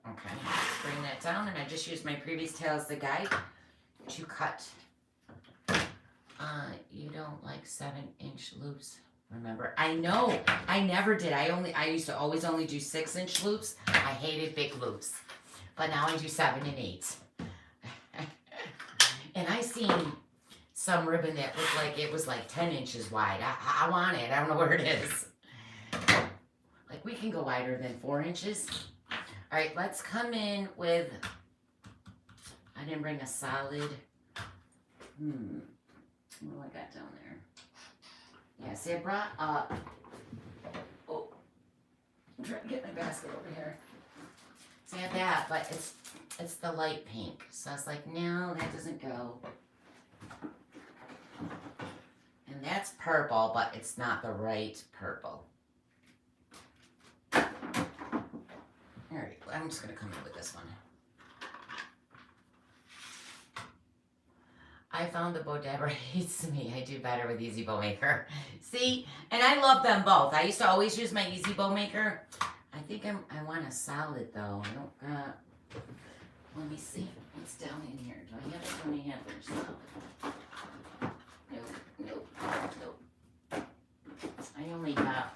Okay, bring that down, and I just used my previous tail as the guide to cut. You don't like 7-inch loops. Remember, I know, I never did. I used to always only do 6-inch loops. I hated big loops. But now I do 7 and 8. And I seen some ribbon that looked like it was like 10 inches wide. I want it. I don't know where it is. Like, we can go wider than 4 inches. All right, let's come in with, I didn't bring a solid, what do I got down there? Yeah, see, I brought up, oh, I'm trying to get my basket over here. See, I have that, but it's the light pink. So I was like, no, that doesn't go. And that's purple, but it's not the right purple. All right, I'm just gonna come in with this one. I found the Bow Dabber hates me. I do better with Easy Bow Maker. See, and I love them both. I used to always use my Easy Bow Maker. I think I want a solid though. I don't got. Let me see what's down in here. Do I have it? Let me have it solid. Nope. I only got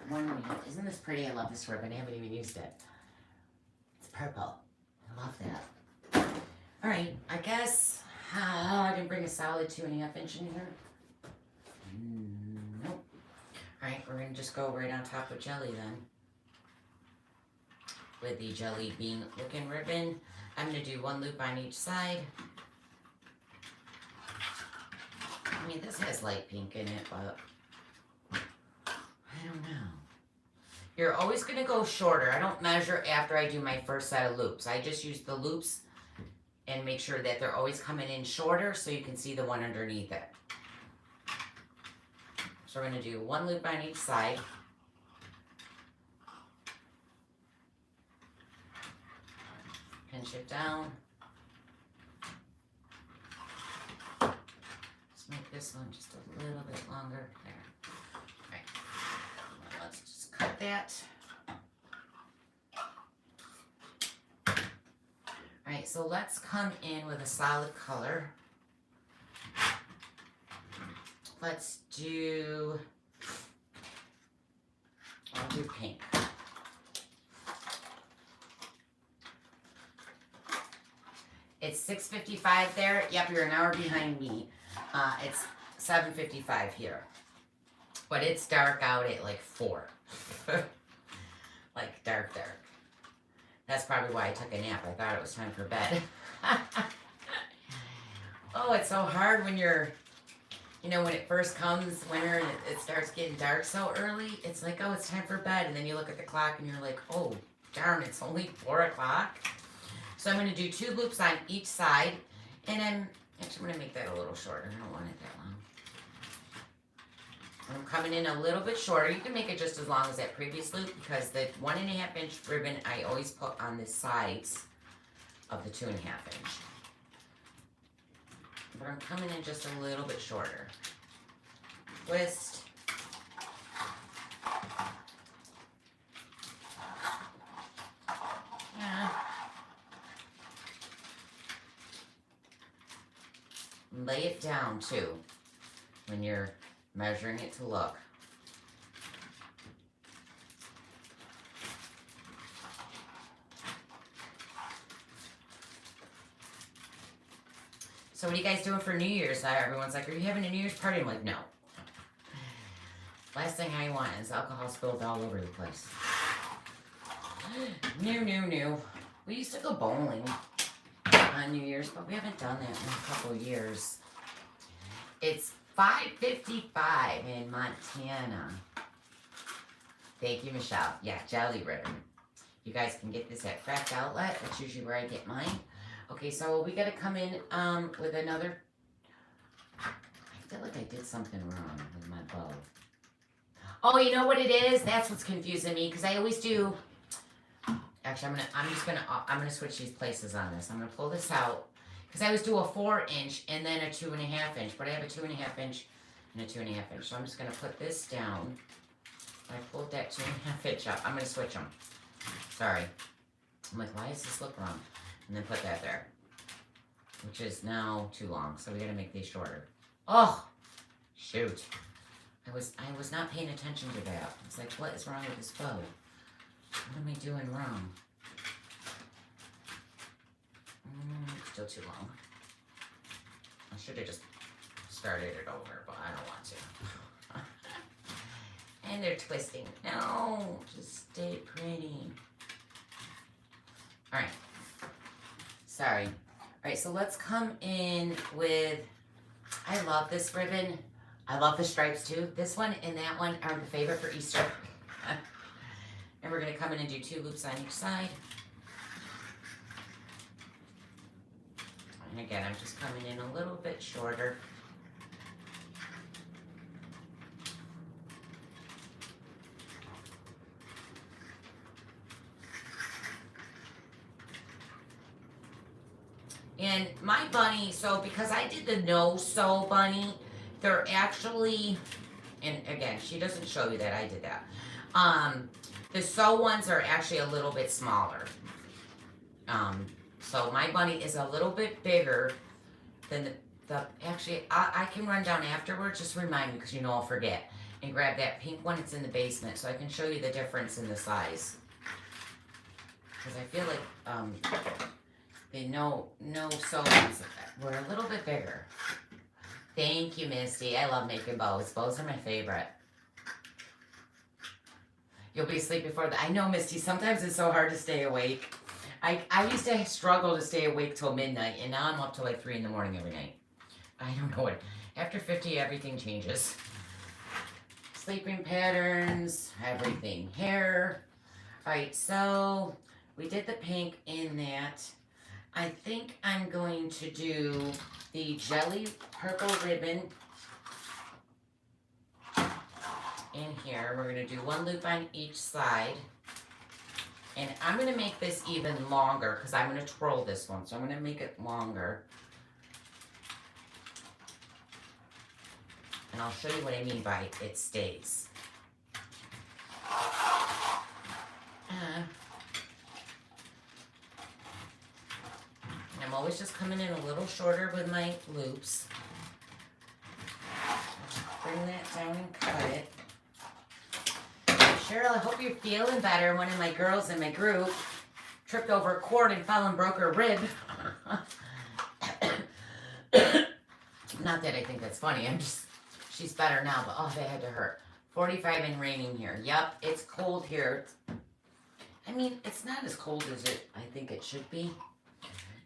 one. Isn't this pretty? I love this ribbon. I haven't even used it. It's purple. I love that. All right, I guess. I didn't bring a solid 2.5 inch in here. Nope. All right, we're gonna just go right on top of jelly then. With the jelly bean looking ribbon, I'm gonna do 1 loop on each side. I mean, this has light pink in it, but I don't know. You're always gonna go shorter. I don't measure after I do my first set of loops. I just use the loops and make sure that they're always coming in shorter so you can see the one underneath it. So we're going to do 1 loop on each side. Pinch it down. Let's make this one just a little bit longer. There. All right. Let's just cut that. All right, so let's come in with a solid color. Let's do, I'll do pink. It's 6:55 there. Yep, you're an hour behind me. It's 7:55 here. But it's dark out at like 4. Like dark. That's probably why I took a nap. I thought it was time for bed. Oh, it's so hard when you're, you know, when it first comes, winter, and it starts getting dark so early. It's like, oh, it's time for bed. And then you look at the clock and you're like, oh, darn, it's only 4 o'clock. So I'm going to do 2 loops on each side. And I'm going to make that a little shorter. I don't want it that long. I'm coming in a little bit shorter. You can make it just as long as that previous loop because the 1.5 inch ribbon I always put on the sides of the 2.5 inch. But I'm coming in just a little bit shorter. Twist. Yeah. Lay it down too when you're measuring it to look. So what are you guys doing for New Year's? Everyone's like, are you having a New Year's party? I'm like, no. Last thing I want is alcohol spilled all over the place. New. We used to go bowling on New Year's, but we haven't done that in a couple of years. It's 5:55 in Montana. Thank you, Michelle. Yeah, jelly ribbon. You guys can get this at Craft Outlet. That's usually where I get mine. Okay, so we got to come in with another. I feel like I did something wrong with my bow. Oh, you know what it is? That's what's confusing me because I always do. Actually, I'm gonna switch these places on this. I'm gonna pull this out because I always do a 4 inch and then a 2.5 inch, but I have a 2.5 inch and a 2.5 inch. So I'm just gonna put this down. I pulled that 2.5 inch up. I'm gonna switch them. Sorry. I'm like, why does this look wrong? And then put that there, which is now too long. So we gotta make these shorter. Oh, shoot. I was not paying attention to that. It's like, what is wrong with this bow? What am I doing wrong? Still too long. I should have just started it over, but I don't want to. And they're twisting. No, just stay pretty. All right. Sorry. All right, so let's come in with, I love this ribbon. I love the stripes too. This one and that one are the favorite for Easter. And we're going to come in and do 2 loops on each side. And again, I'm just coming in a little bit shorter. And my bunny, so because I did the no-sew bunny, they're actually, and again, she doesn't show you that I did that. The sew ones are actually a little bit smaller. So my bunny is a little bit bigger than actually, I can run down afterwards, just remind me because you know I'll forget. And grab that pink one, it's in the basement, so I can show you the difference in the size. Because I feel like the no sew ones were a little bit bigger. Thank you, Misty. I love making bows. Bows are my favorite. You'll be asleep before I know, Misty, sometimes it's so hard to stay awake. I used to struggle to stay awake till midnight, and now I'm up till like 3 in the morning every night. I don't know what. After 50, everything changes. Sleeping patterns, everything. Hair. All right, so we did the pink in that. I think I'm going to do the jelly purple ribbon in here. We're going to do 1 loop on each side. And I'm going to make this even longer because I'm going to twirl this one. So I'm going to make it longer. And I'll show you what I mean by it stays. I'm always just coming in a little shorter with my loops. Bring that down and cut it. Cheryl, I hope you're feeling better. One of my girls in my group tripped over a cord and fell and broke her rib. Not that I think that's funny. She's better now, but oh, that had to hurt. 45 and raining here. Yep, it's cold here. I mean, it's not as cold as I think it should be.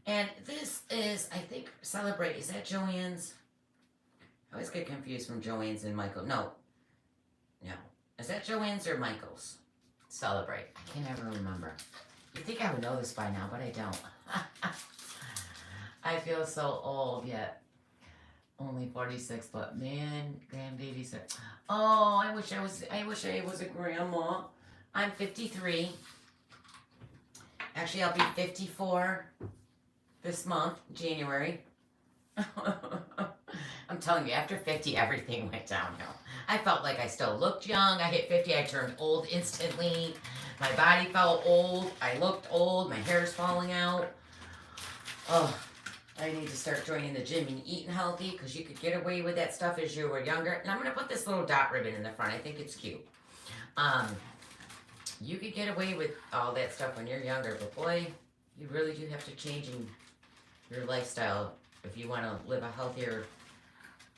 And this is, I think, Celebrate. Is that Joann's? I always get confused from Joann's and Michael. No. Is that Joann's or Michael's? Celebrate. I can never remember. You'd think I would know this by now, but I don't. I feel so old yet. Only 46, but man, grandbaby said, oh, I wish I was a grandma. I'm 53. Actually, I'll be 54 this month, January. I'm telling you, after 50, everything went downhill. I felt like I still looked young. I hit 50, I turned old instantly. My body felt old. I looked old. My hair's falling out. Oh, I need to start joining the gym and eating healthy because you could get away with that stuff as you were younger. And I'm going to put this little dot ribbon in the front. I think it's cute. You could get away with all that stuff when you're younger, but boy, you really do have to change in your lifestyle if you want to live a healthier,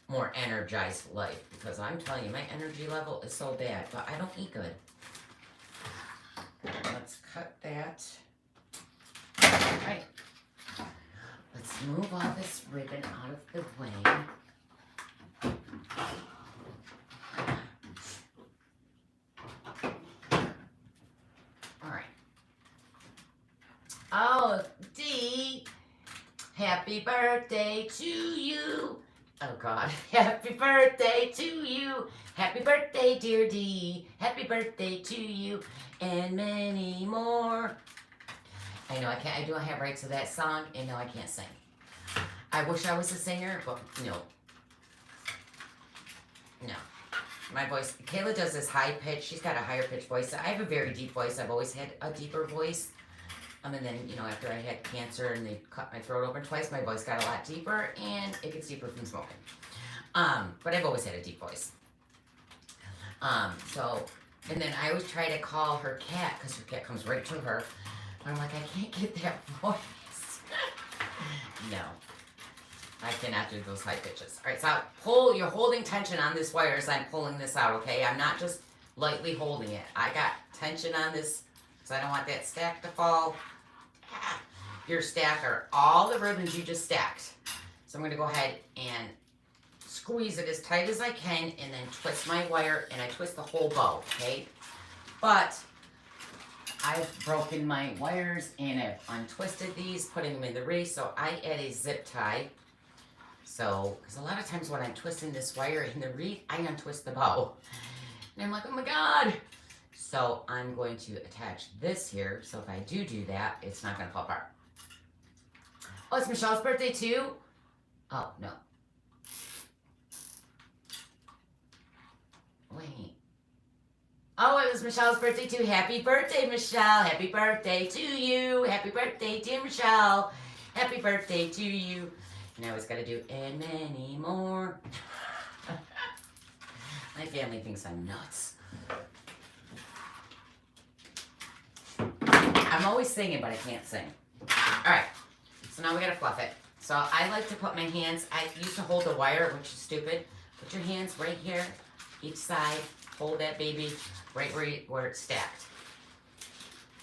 more energized life. Because I'm telling you, my energy level is so bad, but I don't eat good. Let's cut that. All right. Let's move all this ribbon out of the way. All right. Oh, Dee, happy birthday to you. Oh, God. Happy birthday to you. Happy birthday, dear Dee. Happy birthday to you and many more. I know I don't have rights to that song, and no, I can't sing. I wish I was a singer, but no. No. My voice, Kayla does this high pitch. She's got a higher pitched voice. I have a very deep voice. I've always had a deeper voice. And then, after I had cancer and they cut my throat open twice, my voice got a lot deeper, and it gets deeper from smoking. But I've always had a deep voice. And then I always try to call her cat, because her cat comes right to her. I'm like, I can't get that voice. No. I cannot do those high pitches. All right, so you're holding tension on this wire as I'm pulling this out, okay? I'm not just lightly holding it. I got tension on this because I don't want that stack to fall. Your stack are all the ribbons you just stacked. So I'm going to go ahead and squeeze it as tight as I can and then twist my wire, and I twist the whole bow, okay? But I've broken my wires and I've untwisted these, putting them in the wreath, so I add a zip tie. So, because a lot of times when I'm twisting this wire in the wreath, I untwist the bow. And I'm like, oh my God. So I'm going to attach this here, so if I do that, it's not going to fall apart. Oh, it's Michelle's birthday too? Oh, no. Wait. Oh, it was Michelle's birthday too. Happy birthday, Michelle. Happy birthday to you. Happy birthday, dear Michelle. Happy birthday to you. And I always got to do, and many more. My family thinks I'm nuts. I'm always singing, but I can't sing. All right. So now we got to fluff it. So I like to put my hands, I used to hold the wire, which is stupid. Put your hands right here, each side. Hold that baby right where it's stacked.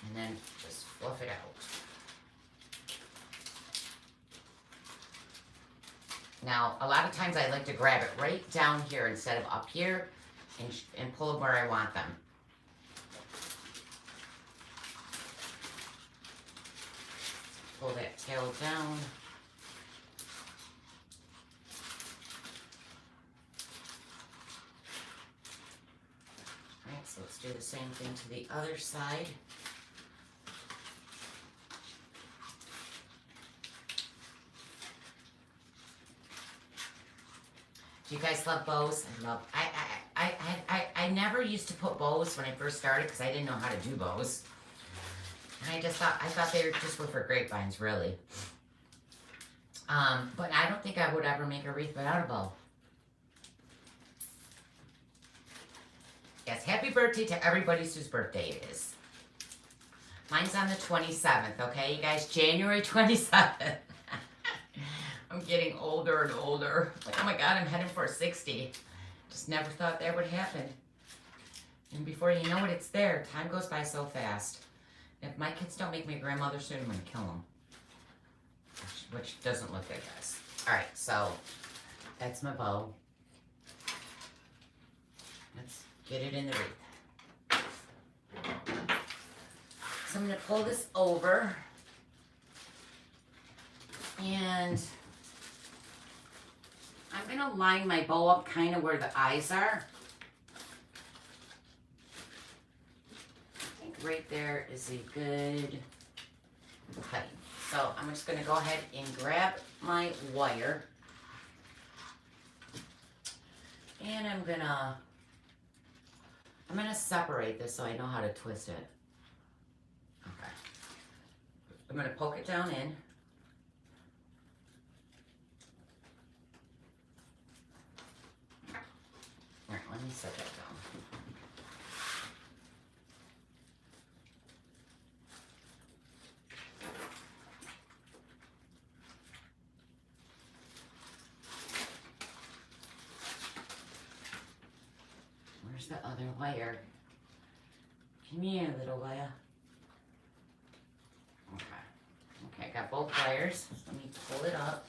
And then just fluff it out. Now, a lot of times I like to grab it right down here instead of up here and pull them where I want them. Pull that tail down. Alright, so let's do the same thing to the other side. Do you guys love bows? I never used to put bows when I first started because I didn't know how to do bows. And I thought they just were for grapevines, really. But I don't think I would ever make a wreath without a bow. Yes, happy birthday to everybody whose birthday it is. Mine's on the 27th, okay, you guys? January 27th. I'm getting older and older. Like, oh my God, I'm heading for 60. Just never thought that would happen. And before you know it, it's there. Time goes by so fast. If my kids don't make me a grandmother soon, I'm going to kill them. Which doesn't look good, guys. All right, so that's my bow. Let's get it in the wreath. So I'm going to pull this over. And I'm going to line my bow up kind of where the eyes are. I think right there is a good height. So I'm just going to go ahead and grab my wire. And I'm going to separate this so I know how to twist it. Okay. I'm going to poke it down in. All right, let me set that down. Where's the other wire? Come here, little wire. Okay. Okay, I got both wires. Let me pull it up.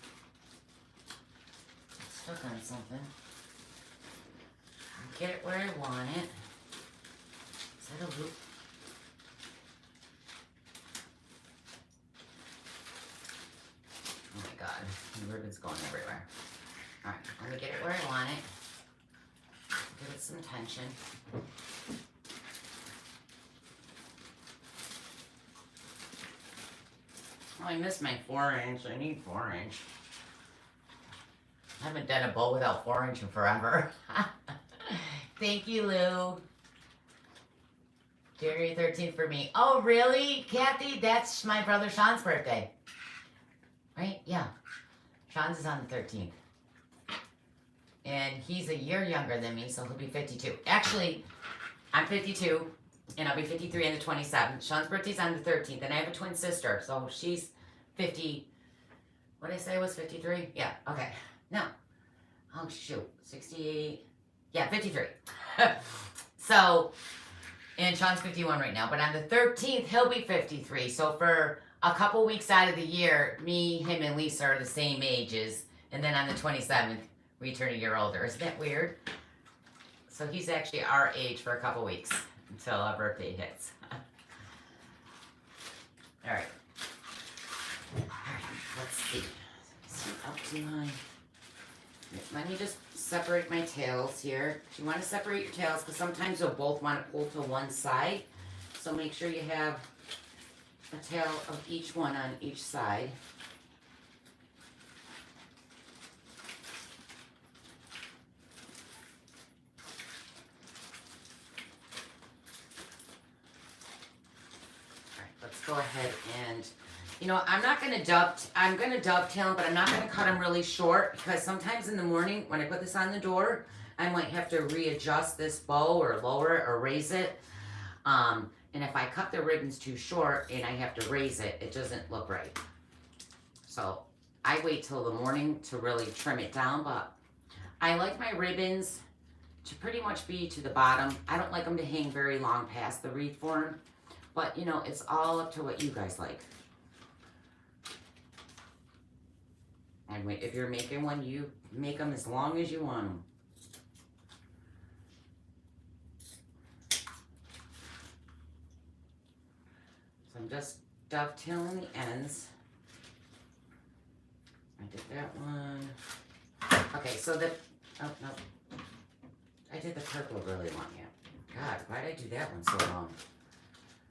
It's stuck on something. Get it where I want it. Is that a loop? Oh my God, the ribbon's going everywhere. All right, let me get it where I want it. Give it some tension. Oh, I missed my 4-inch. I need 4-inch. I haven't done a bow without 4-inch in forever. Thank you, Lou. January 13th for me. Oh, really, Kathy? That's my brother Sean's birthday. Right? Yeah. Sean's is on the 13th. And he's a year younger than me, so he'll be 52. Actually, I'm 52, and I'll be 53 on the 27th. Sean's birthday's on the 13th, and I have a twin sister, so she's 50. What did I say was 53? Yeah, okay. No. Oh, shoot. 68. Yeah, 53. So, and Sean's 51 right now, but on the 13th, he'll be 53. So for a couple weeks out of the year, me, him, and Lisa are the same ages. And then on the 27th, we turn a year older. Isn't that weird? So he's actually our age for a couple weeks until our birthday hits. All right. All right, let's see. Up to my... Let me just separate my tails here. You want to separate your tails because sometimes you'll both want to pull to one side. So make sure you have a tail of each one on each side. All right, let's go ahead and... You know, I'm going to dovetail them, but I'm not going to cut them really short because sometimes in the morning when I put this on the door, I might have to readjust this bow or lower it or raise it. And if I cut the ribbons too short and I have to raise it, it doesn't look right. So I wait till the morning to really trim it down, but I like my ribbons to pretty much be to the bottom. I don't like them to hang very long past the wreath form, but you know, it's all up to what you guys like. And if you're making one, you make them as long as you want them. So I'm just dovetailing the ends. I did that one. Okay, so oh no. I did the purple really long, yeah. God, why did I do that one so long?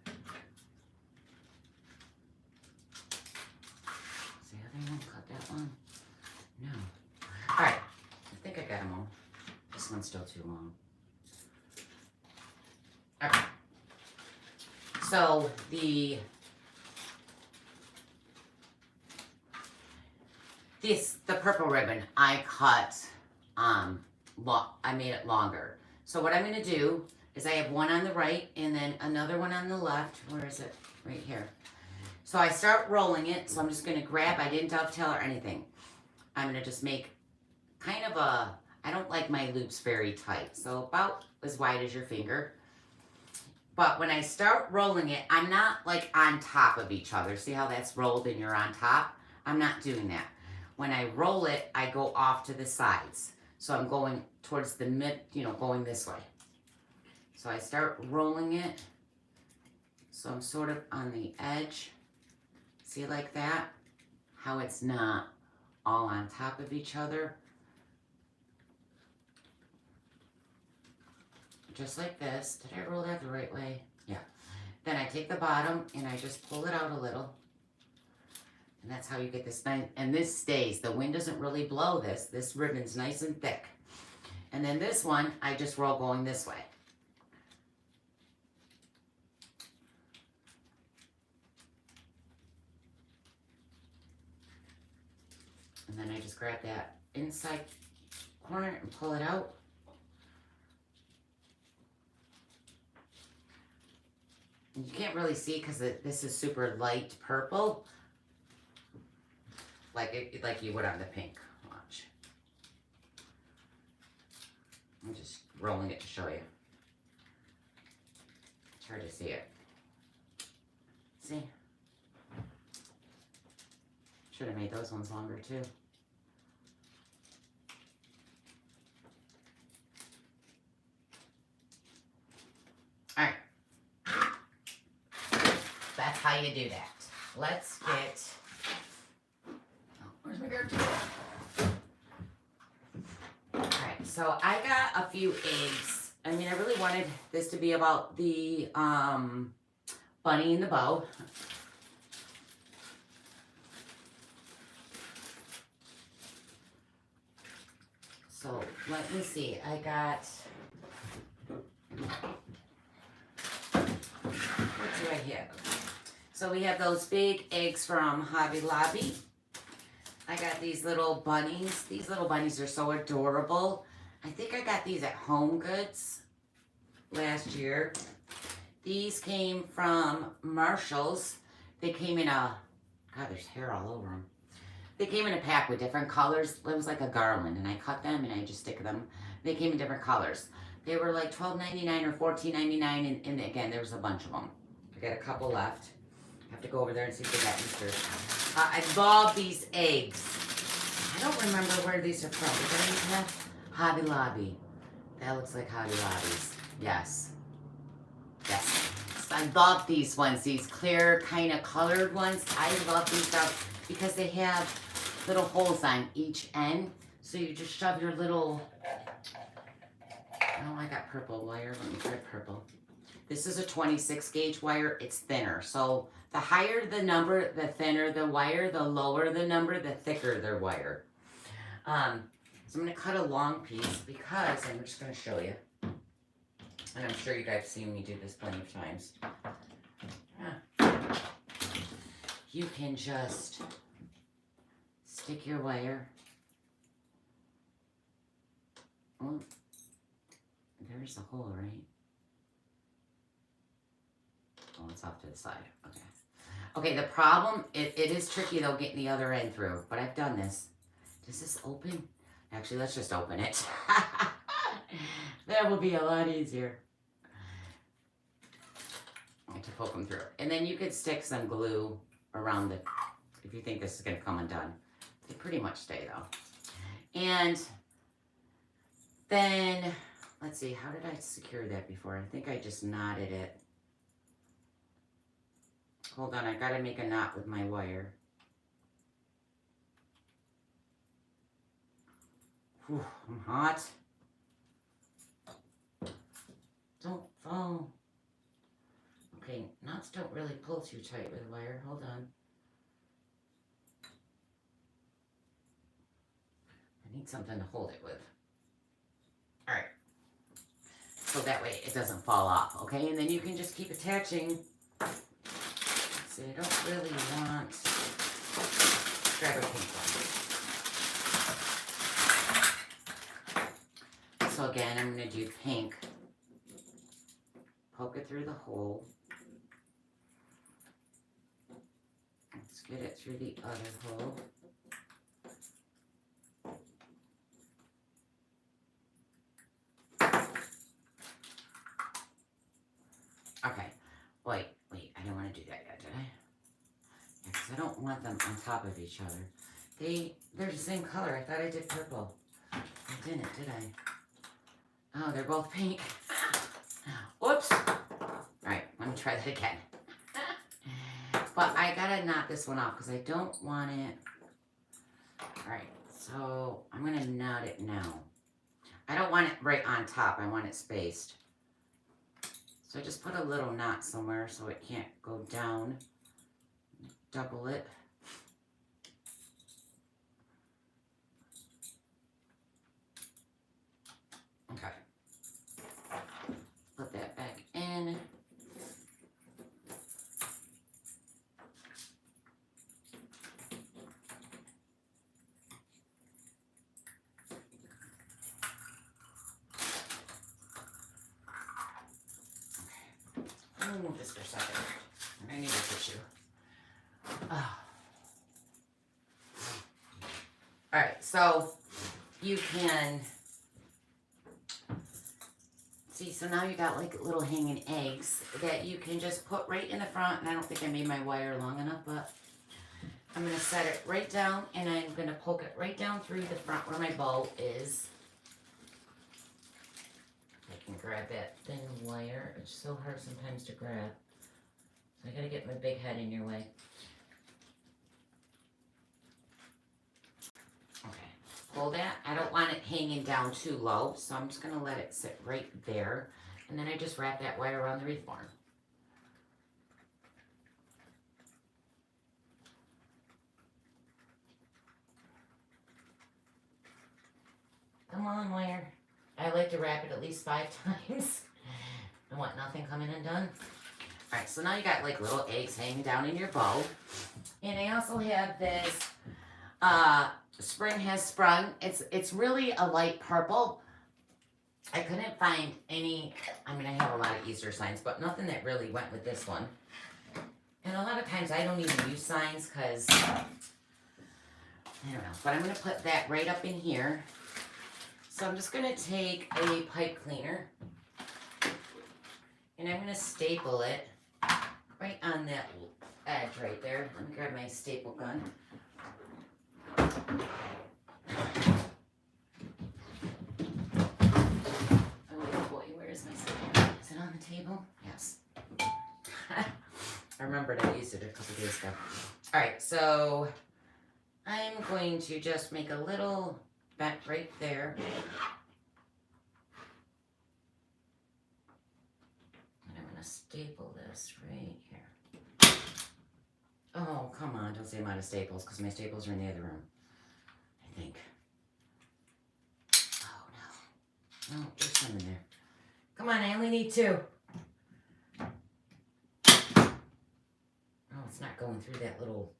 Is the other one cut that one? No. All right, I think I got them all. this one's still too long. Okay. So the purple ribbon I cut, I made it longer. So what I'm gonna do is I have one on the right and then another one on the left. Where is it? Right here. So I start rolling it. So I'm just gonna grab, I didn't dovetail or anything. I'm gonna just make kind of a, I don't like my loops very tight. So about as wide as your finger. But when I start rolling it, I'm not like on top of each other. See how that's rolled and you're on top? I'm not doing that. When I roll it, I go off to the sides. So I'm going towards the mid, going this way. So I start rolling it. So I'm sort of on the edge. See like that? How it's not all on top of each other. Just like this. Did I roll that the right way? Yeah. Then I take the bottom and I just pull it out a little. And that's how you get this nice, and this stays. The wind doesn't really blow this. This ribbon's nice and thick. And then this one, I just roll going this way. And then I just grab that inside corner and pull it out. And you can't really see because this is super light purple. Like you would on the pink. Watch. I'm just rolling it to show you. It's hard to see it. See? Should have made those ones longer too. All right. That's how you do that. Let's get... Where's my garbage? Alright, so I got a few eggs. I mean, I really wanted this to be about the bunny and the bow. So let me see. I got... What do I have? So we have those big eggs from Hobby Lobby. I got these little bunnies. These little bunnies are so adorable. I think I got these at Home Goods last year. These came from Marshall's. They came in a, God, there's hair all over them. They came in a pack with different colors. It was like a garland, and I cut them and I just stick them. They came in different colors. They were like $12.99 or $14.99, and again, there was a bunch of them. I got a couple left. I have to go over there and see if they got Easter. I love these eggs. I don't remember where these are from. Is that Hobby Lobby? That looks like Hobby Lobby's. Yes. Yes. So I love these ones. These clear kind of colored ones. I love these stuff because they have little holes on each end. So you just shove your little... Oh, I got purple wire. Let me try purple. This is a 26 gauge wire. It's thinner. So the higher the number, the thinner the wire. The lower the number, the thicker the wire. So I'm going to cut a long piece because I'm just going to show you. And I'm sure you guys have seen me do this plenty of times. You can just stick your wire. Oh, there's a hole, right? Oh, it's off to the side. Okay. Okay, the problem, it is tricky though getting the other end through, but I've done this. Does this open? Actually, let's just open it. That will be a lot easier. I have to poke them through. And then you could stick some glue around the, if you think this is going to come undone. They pretty much stay though. And then, let's see, how did I secure that before? I think I just knotted it. Hold on, I gotta make a knot with my wire. Whew, I'm hot. Don't fall. Okay, knots don't really pull too tight with wire. Hold on. I need something to hold it with. Alright. so that way it doesn't fall off, okay? And then you can just keep attaching. See, I don't really want, grab a pink one. So again, I'm going to do pink. Poke it through the hole. Let's get it through the other hole. Okay, wait, I don't want to do that yet, did I? Yeah, because I don't want them on top of each other. They're the same color. I thought I did purple. I didn't, did I? Oh, they're both pink. Whoops. Alright, let me try that again. But I gotta knot this one off because I don't want it. Alright, so I'm gonna knot it now. I don't want it right on top. I want it spaced. So I just put a little knot somewhere so it can't go down. Double it. Okay. Put that back in. Let me move this for a second. I need a tissue. Oh. Alright, so you can see, so now you got like little hanging eggs that you can just put right in the front. And I don't think I made my wire long enough, but I'm going to set it right down and I'm going to poke it right down through the front where my bow is. I can grab that thin wire. It's so hard sometimes to grab. So I gotta get my big head in your way. Okay, hold that. I don't want it hanging down too low, so I'm just gonna let it sit right there. And then I just wrap that wire around the wreath form. Come on, wire. I like to wrap it at least 5 times. I want nothing coming undone. Alright, so now you got like little eggs hanging down in your bow. And I also have this Spring Has Sprung. It's really a light purple. I couldn't find any, I mean I have a lot of Easter signs, but nothing that really went with this one. And a lot of times I don't even use signs because, I don't know. But I'm going to put that right up in here. So I'm just going to take a pipe cleaner and I'm going to staple it right on that edge right there. Let me grab my staple gun. Oh boy, where is my staple? Is it on the table? Yes. I remembered I used it a couple days ago. Alright, so I'm going to just make a little vent right there. And I'm going to staple this right here. Oh, come on. Don't say I'm out of staples because my staples are in the other room. I think. Oh, no. No, there's some in there. Come on, I only need 2. Oh, it's not going through that little...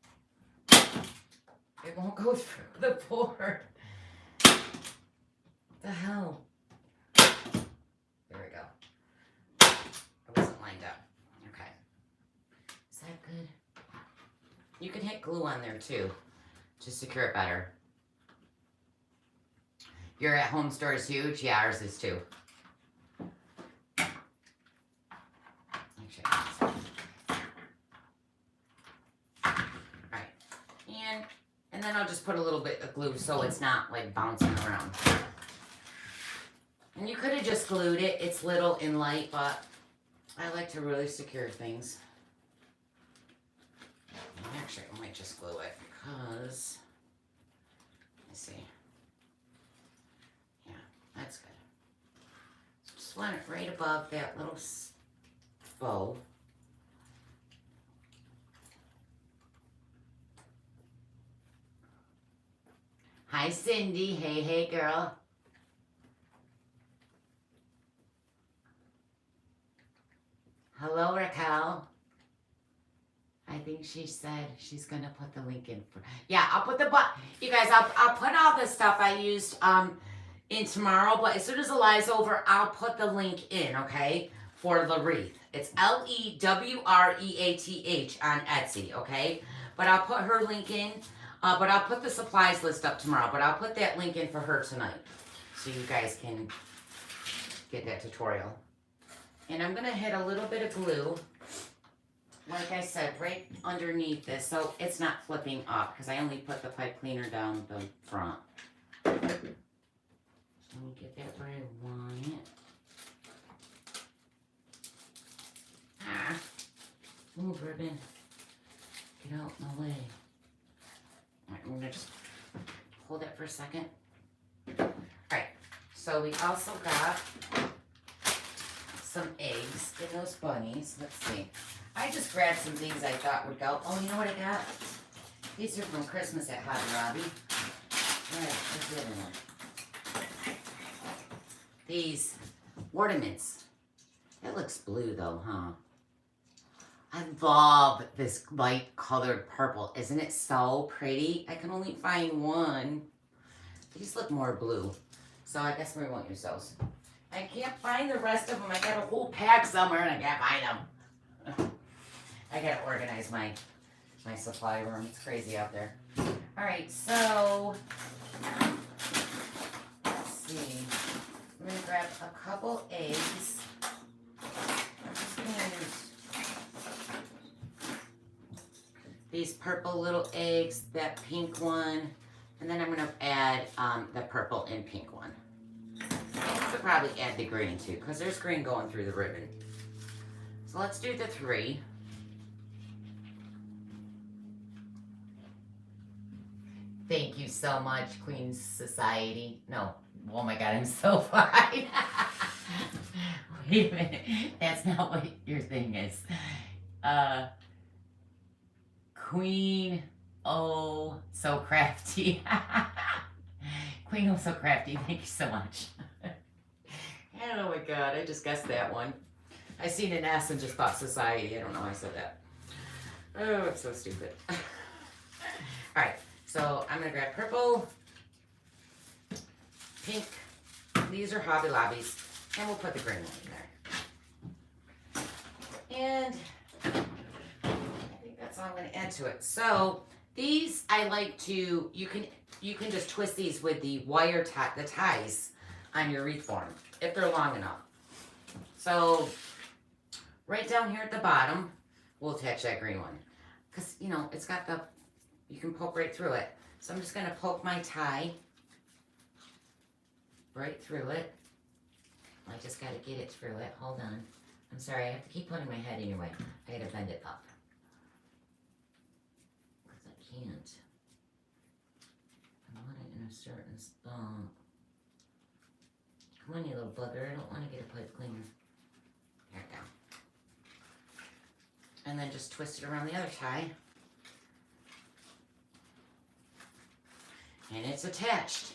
It won't go through the board. What the hell? There we go. It wasn't lined up. Okay. Is that good? You can hit glue on there too to secure it better. Your at-home store is huge? Yeah, ours is too. Alright. And then I'll just put a little bit of glue so it's not like bouncing around. And you could have just glued it. It's little and light, but I like to really secure things. Actually, I might just glue it because, let's see. Yeah, that's good. So just want it right above that little bow. Hi, Cindy. Hey, hey, girl. Hello, Raquel. I think she said she's gonna put the link in for. Yeah, I'll put the you guys. I'll put all the stuff I used in tomorrow. But as soon as the live's over, I'll put the link in. Okay, for the wreath. It's LEWREATH on Etsy. Okay, but I'll put her link in. But I'll put the supplies list up tomorrow. But I'll put that link in for her tonight, so you guys can get that tutorial. And I'm gonna hit a little bit of glue, like I said, right underneath this, so it's not flipping up, because I only put the pipe cleaner down the front. Let me get that where I want it. Ah, move, ribbon. Get out my way. Alright, I'm gonna just hold it for a second. Alright, so we also got some eggs in those bunnies. Let's see. I just grabbed some things I thought would go. Oh, you know what I got? These are from Christmas at Hobby Lobby. Alright, what's the other one? These ornaments. That looks blue though, huh? I love this light colored purple. Isn't it so pretty? I can only find one. These look more blue. So I guess we won't use those. I can't find the rest of them. I got a whole pack somewhere and I can't find them. I gotta organize my supply room. It's crazy out there. Alright, so let's see. I'm gonna grab a couple eggs. I'm just gonna use these purple little eggs, that pink one, and then I'm gonna add the purple and pink one. I could probably add the green too, because there's green going through the ribbon. So let's do the 3. Thank you so much, Queen Society. No, oh my God, I'm so fine. Wait a minute, that's not what your thing is. Queen Oh So Crafty. Queen Oh So Crafty, thank you so much. Oh my God, I just guessed that one. I seen an S and just thought society. I don't know why I said that. Oh, it's so stupid. Alright, so I'm going to grab purple, pink. These are Hobby Lobbies. And we'll put the green one in there. And I think that's all I'm going to add to it. So these I like to, you can just twist these with the wire the ties on your wreath form, if they're long enough. So right down here at the bottom, we'll attach that green one. Because, you know, it's got the, you can poke right through it. So I'm just going to poke my tie right through it. I just got to get it through it. Hold on. I'm sorry, I have to keep putting my head in your way. I got to bend it up. Because I can't. I want it in a certain spot. Come on, you little bugger. I don't want to get a pipe cleaner. There we go. And then just twist it around the other tie. And it's attached.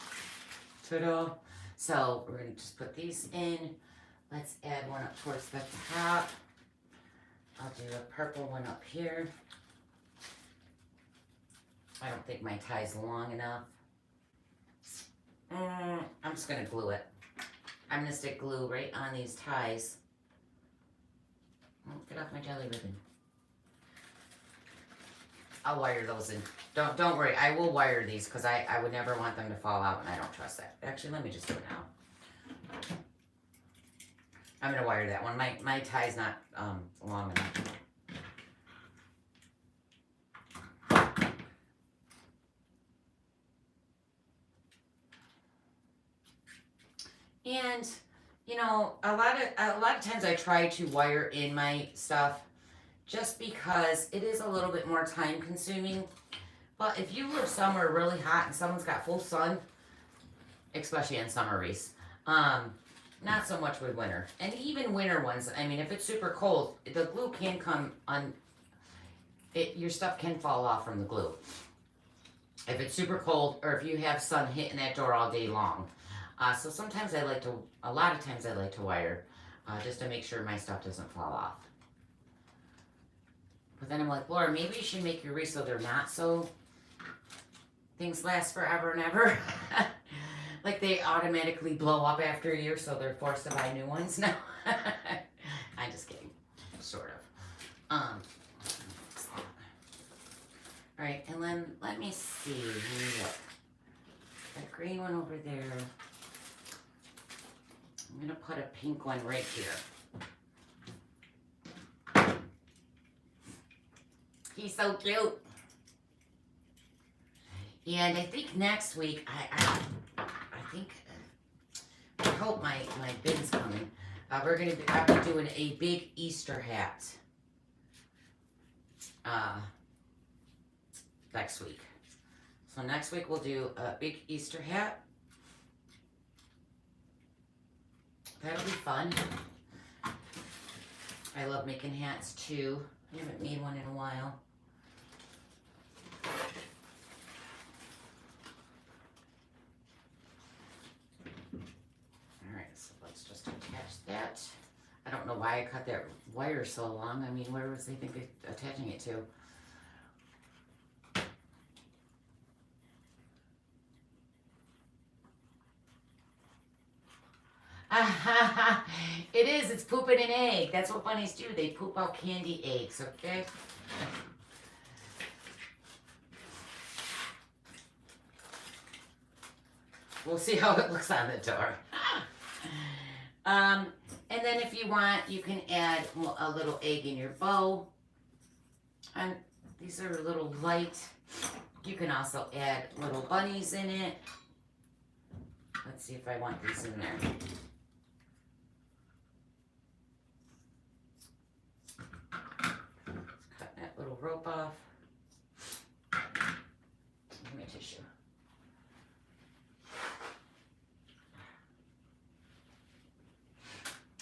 Ta-da! So we're going to just put these in. Let's add one up towards the top. I'll do a purple one up here. I don't think my tie's long enough. I'm just going to glue it. I'm going to stick glue right on these ties. Oh, get off my jelly ribbon. I'll wire those in. Don't worry, I will wire these because I would never want them to fall out and I don't trust that. Actually, let me just do it now. I'm going to wire that one. My tie's not long enough. And you know, a lot of times I try to wire in my stuff just because it is a little bit more time consuming. But if you live somewhere really hot and someone's got full sun, especially in summer wreaths, not so much with winter. And even winter ones, I mean, if it's super cold, the glue can come on, your stuff can fall off from the glue. If it's super cold or if you have sun hitting that door all day long. So sometimes a lot of times I like to wire just to make sure my stuff doesn't fall off. But then I'm like, Laura, maybe you should make your wreath so they're not so, things last forever and ever. Like they automatically blow up after a year, so they're forced to buy new ones now. I'm just kidding, sort of. All right, and then let me see. Look, that green one over there. I'm gonna put a pink one right here. He's so cute. And I think next week, I hope my bin's coming. I'll be doing a big Easter hat next week. So next week we'll do a big Easter hat. That'll be fun. I love making hats too. I haven't made one in a while. Alright, so let's just attach that. I don't know why I cut that wire so long. I mean, where was they think attaching it to? It is, it's pooping an egg. That's what bunnies do. They poop out candy eggs, okay? We'll see how it looks on the door. And then if you want, you can add a little egg in your bow. And these are a little light. You can also add little bunnies in it. Let's see if I want these in there. Cut that little rope off. Give me a tissue.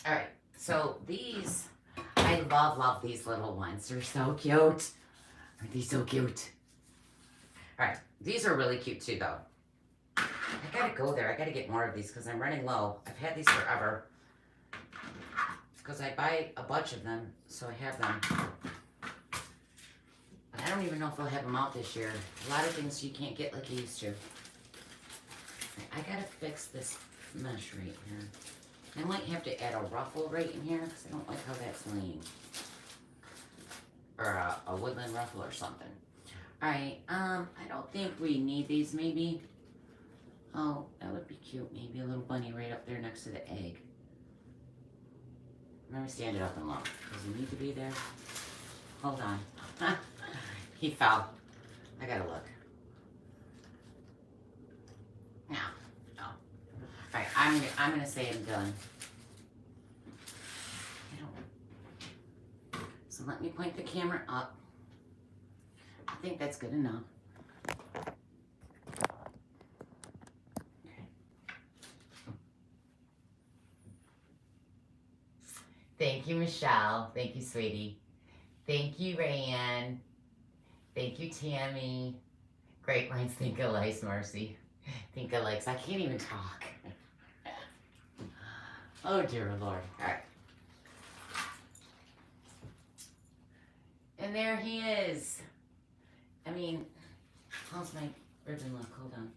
All right, so these, I love these little ones. They're so cute. Aren't they so cute? All right, these are really cute too though. I gotta go there. I gotta get more of these because I'm running low. I've had these forever. Because I buy a bunch of them, so I have them. But I don't even know if they'll have them out this year. A lot of things you can't get like you used to. I gotta fix this mesh right here. I might have to add a ruffle right in here because I don't like how that's laying. Or a woodland ruffle or something. Alright, I don't think we need these maybe. Oh, that would be cute. Maybe a little bunny right up there next to the egg. Let me stand it up and look. Does he need to be there? Hold on. He fell. I gotta look. No. No. Alright, I'm gonna say I'm done. So let me point the camera up. I think that's good enough. Thank you, Michelle. Thank you, sweetie. Thank you, Rayanne. Thank you, Tammy. Great minds think alike, Marcy. Think alike. I can't even talk. Oh, dear Lord. All right. And there he is. I mean, how's my ribbon look? Hold on.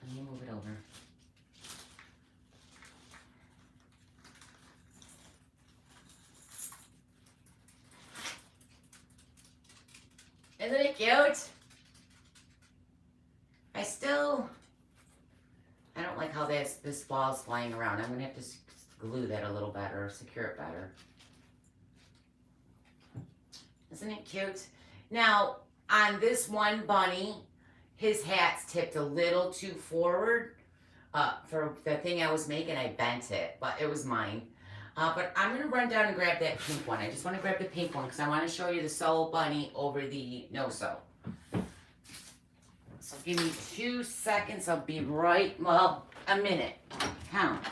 Let me move it over. Isn't it cute? I don't like how this ball's flying around. I'm gonna have to glue that a little better, secure it better. Isn't it cute? Now, on this one bunny, his hat's tipped a little too forward. For the thing I was making, I bent it, but it was mine. But I'm going to run down and grab that pink one. I just want to grab the pink one because I want to show you the sew bunny over the no-sew. So give me 2 seconds. I'll be right, well, a minute. Count.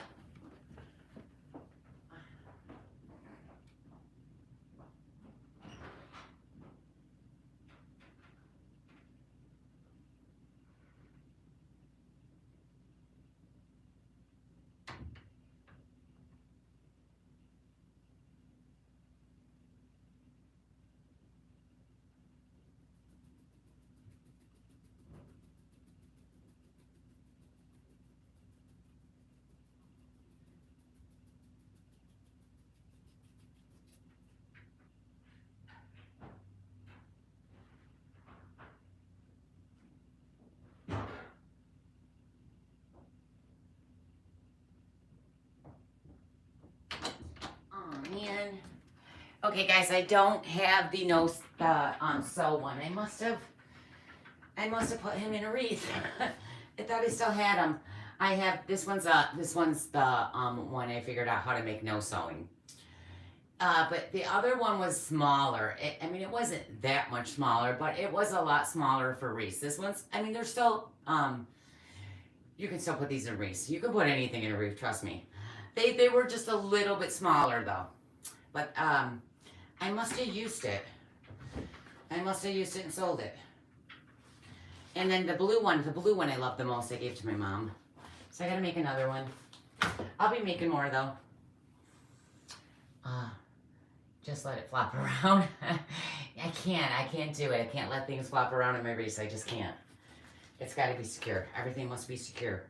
Okay, guys, I don't have the no sew one. I must have put him in a wreath. I thought I still had him. I have this one's the one I figured out how to make no sewing. But the other one was smaller. I mean, it wasn't that much smaller, but it was a lot smaller for wreaths. This one's, I mean, they're still you can still put these in wreaths. You can put anything in a wreath, trust me. They were just a little bit smaller though. But I must have used it. I must have used it and sold it. And then the blue one I love the most, I gave to my mom. So I gotta make another one. I'll be making more though. Just let it flop around. I can't do it. I can't let things flop around in my wreaths. I just can't. It's gotta be secure. Everything must be secure.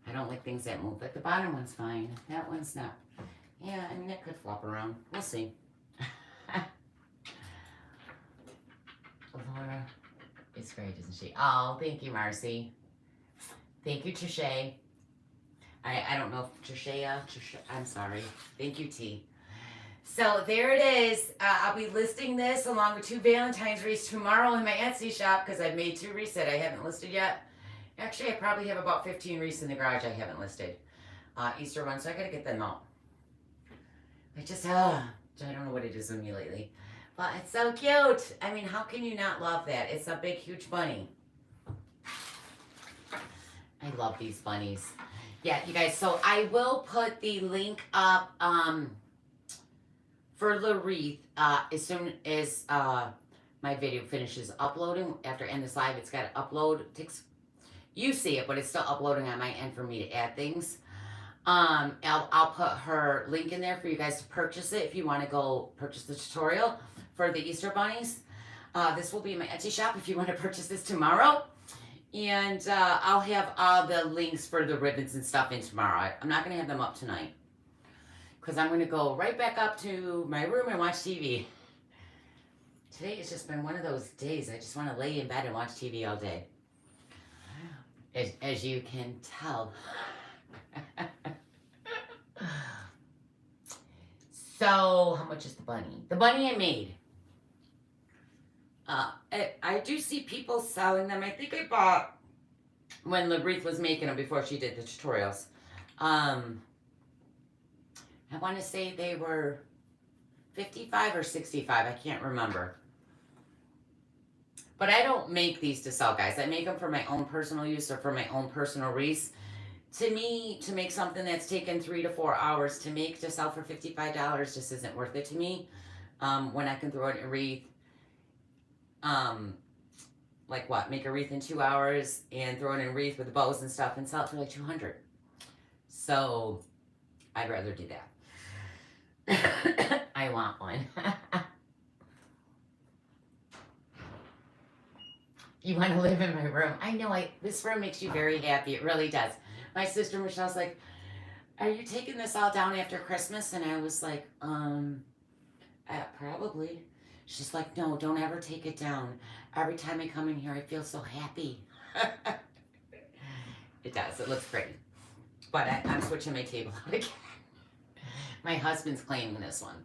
I don't like things that move, but the bottom one's fine. That one's not. Yeah, I mean, it could flop around. We'll see. Laura is great, isn't she? Oh, thank you, Marcy. Thank you, Trisha. I don't know if Trisha, I'm sorry. Thank you, T. So there it is. I'll be listing this along with 2 Valentine's wreaths tomorrow in my Etsy shop because I've made 2 wreaths that I haven't listed yet. Actually, I probably have about 15 wreaths in the garage I haven't listed. Easter ones, so I gotta get them out. I don't know what it is with me lately. But it's so cute. I mean, how can you not love that? It's a big, huge bunny. I love these bunnies. Yeah, you guys, so I will put the link up for the wreath as soon as my video finishes uploading. After I end this live, it's got to upload. You see it, but it's still uploading on my end for me to add things. I'll put her link in there for you guys to purchase it if you want to go purchase the tutorial for the Easter bunnies. This will be in my Etsy shop if you want to purchase this tomorrow. And I'll have all the links for the ribbons and stuff in tomorrow. I'm not going to have them up tonight because I'm going to go right back up to my room and watch TV. Today has just been one of those days I just want to lay in bed and watch TV all day. As you can tell. So, how much is the bunny? The bunny I made. I do see people selling them. I think I bought when the wreath was making them before she did the tutorials. I want to say they were 55 or 65. I can't remember. But I don't make these to sell, guys. I make them for my own personal use or for my own personal wreaths. To me, to make something that's taken 3 to 4 hours to make to sell for $55 just isn't worth it to me. When I can throw it in a wreath, like what? Make a wreath in 2 hours and throw it in a wreath with the bows and stuff and sell it for like $200. So I'd rather do that. I want one. You want to live in my room? I know. This room makes you very happy. It really does. My sister Michelle's like, "Are you taking this all down after Christmas?" And I was like, probably. She's like, "No, don't ever take it down. Every time I come in here, I feel so happy." It does. It looks pretty. But I'm switching my table out again. My husband's claiming this one.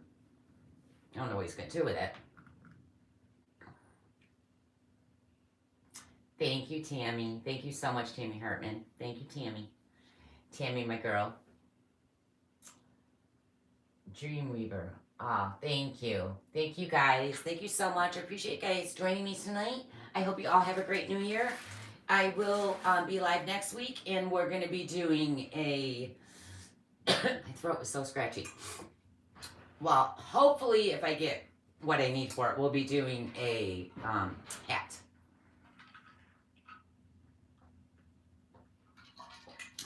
I don't know what he's going to do with it. Thank you, Tammy. Thank you so much, Tammy Hartman. Thank you, Tammy. Tammy, my girl. Dreamweaver. Thank you. Thank you, guys. Thank you so much. I appreciate you guys joining me tonight. I hope you all have a great new year. I will be live next week, and we're going to be doing a... My throat was so scratchy. Well, hopefully, if I get what I need for it, we'll be doing a hat.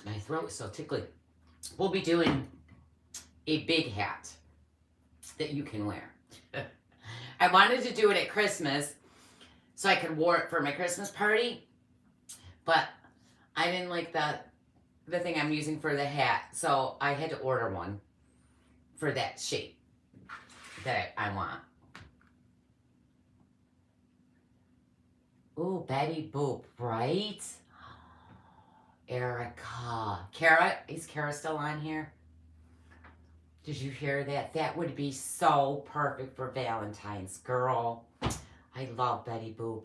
My throat is so tickly. We'll be doing a big hat that you can wear. I wanted to do it at Christmas so I could wear it for my Christmas party, but I didn't like the thing I'm using for the hat, so I had to order one for that shape that I want. Ooh, Betty Boop, right? Erica. Kara, is Kara still on here? Did you hear that? That would be so perfect for Valentine's, girl. I love Betty Boop.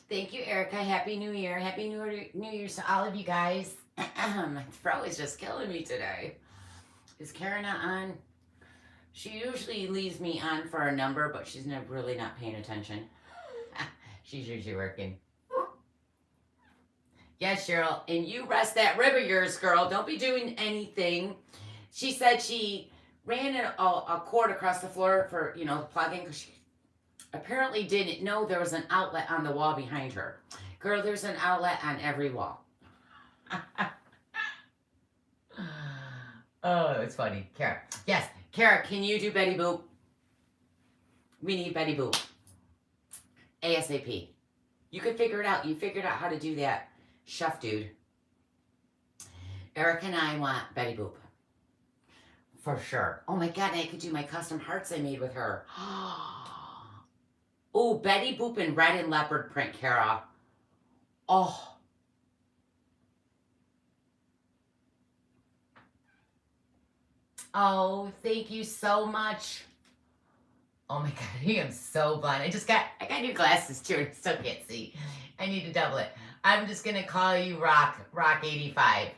Thank you, Erica. Happy New Year. Happy New Year to all of you guys. My throat is just killing me today. Is Kara not on? She usually leaves me on for a number, but she's never really not paying attention. She's usually working. Yes, Cheryl. And you rest that rib of yours, girl. Don't be doing anything. She said she ran a cord across the floor for, plugging, because she apparently didn't know there was an outlet on the wall behind her. Girl, there's an outlet on every wall. Oh, it's funny. Kara. Yes. Kara, can you do Betty Boop? We need Betty Boop. ASAP. You can figure it out. You figured out how to do that, chef dude. Eric and I want Betty Boop. For sure. Oh my God, I could do my custom hearts I made with her. Oh, Betty Boop in red and leopard print, Kara. Oh. Oh, thank you so much. Oh my God, I am so blind. I got new glasses too, and I still can't see. I need to double it. I'm just gonna call you Rock 85.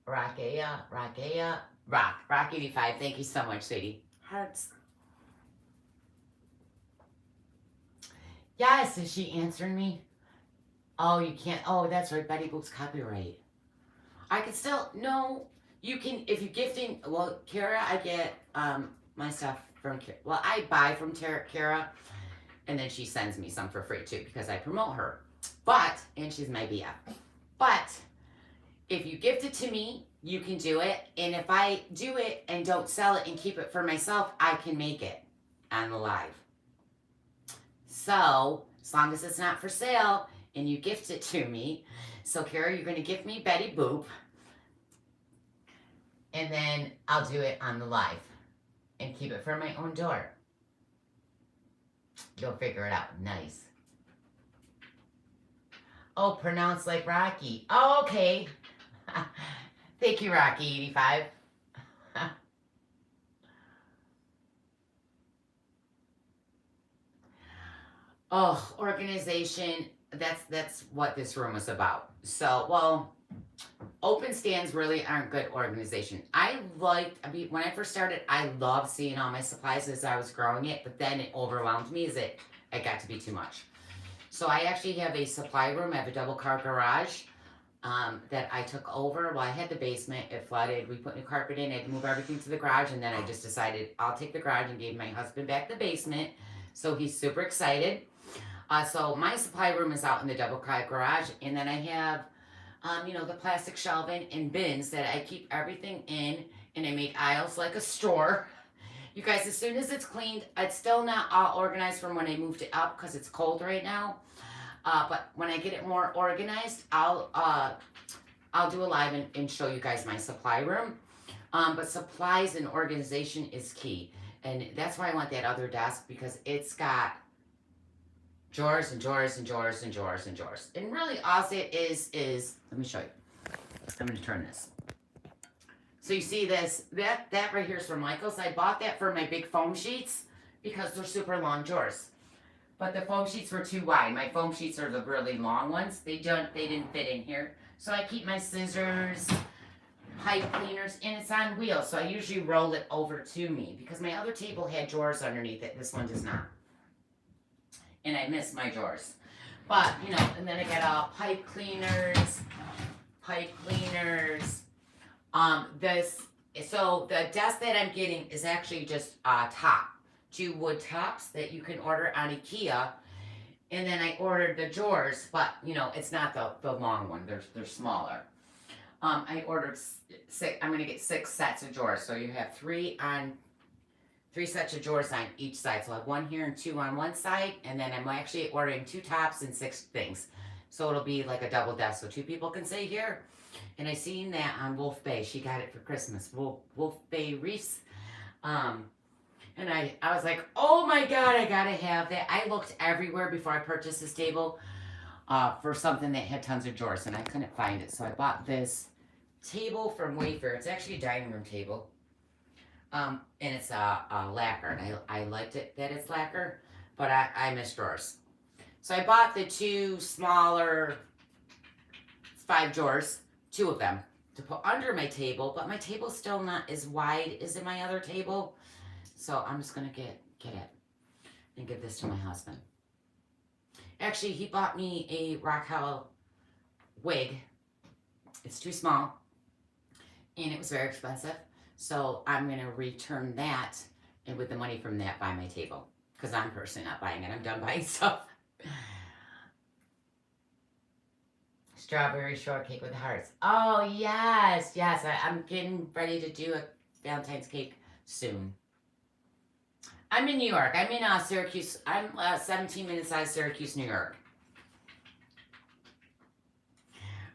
Rock 85. Thank you so much, sweetie. Hearts. Yes, is she answering me? Oh, you can't. Oh, that's right. Betty Boop's copyright. I can still, no, you can, if you're gifting, well, Kara, I get my stuff from, well, I buy from Kara, and then she sends me some for free too, because I promote her. But, and she's my BF. But, if you gift it to me, you can do it. And if I do it and don't sell it and keep it for myself, I can make it on the live. So, as long as it's not for sale and you gift it to me. So, Kara, you're going to gift me Betty Boop. And then I'll do it on the live and keep it for my own door. You'll figure it out. Nice. Oh, pronounced like Rocky. Oh, okay. Thank you, Rocky 85. Oh, organization. That's what this room is about. So, well, open stands really aren't good organization. When I first started, I loved seeing all my supplies as I was growing it, but then it overwhelmed me as it got to be too much. So I actually have a supply room. I have a double car garage that I took over. Well, I had the basement. It flooded. We put new carpet in. I had to move everything to the garage, and then I just decided I'll take the garage and gave my husband back the basement. So he's super excited. So my supply room is out in the double car garage, and then I have the plastic shelving and bins that I keep everything in, and I make aisles like a store. You guys, as soon as it's cleaned, it's still not all organized from when I moved it up because it's cold right now. But when I get it more organized, I'll do a live and show you guys my supply room. But supplies and organization is key. And that's why I want that other desk, because it's got drawers and drawers and drawers and drawers and drawers. And really all it is, let me show you. I'm going to turn this. So you see this, that right here is from Michael's. I bought that for my big foam sheets because they're super long drawers. But the foam sheets were too wide. My foam sheets are the really long ones. They didn't fit in here. So I keep my scissors, pipe cleaners, and it's on wheels. So I usually roll it over to me because my other table had drawers underneath it. This one does not. And I miss my drawers. But, and then I got all pipe cleaners. So the desk that I'm getting is actually just top. 2 wood tops that you can order on IKEA. And then I ordered the drawers, but it's not the long one. They're smaller. I ordered 6. I'm gonna get 6 sets of drawers. So you have 3 sets of drawers on each side. So I have 1 here and 2 on one side, and then I'm actually ordering 2 tops and 6 things. So it'll be like a double desk, so 2 people can sit here. And I seen that on Wolf Bay. She got it for Christmas. Wolf Bay Wreaths. And I was like, oh my God, I gotta have that. I looked everywhere before I purchased this table. for something that had tons of drawers, and I couldn't find it. So I bought this table from Wayfair. It's actually a dining room table. And it's a lacquer, and I liked it that it's lacquer, but I miss drawers. So I bought the two smaller 5 drawers, 2 of them, to put under my table, but my table's still not as wide as in my other table. So I'm just gonna get it and give this to my husband. Actually, he bought me a Raquel wig. It's too small, and it was very expensive. So I'm gonna return that, and with the money from that, buy my table. Because I'm personally not buying it. I'm done buying stuff. Strawberry shortcake with hearts. Oh, yes. Yes, I'm getting ready to do a Valentine's cake soon. I'm in New York. I'm in Syracuse. I'm 17 minutes out of Syracuse, New York.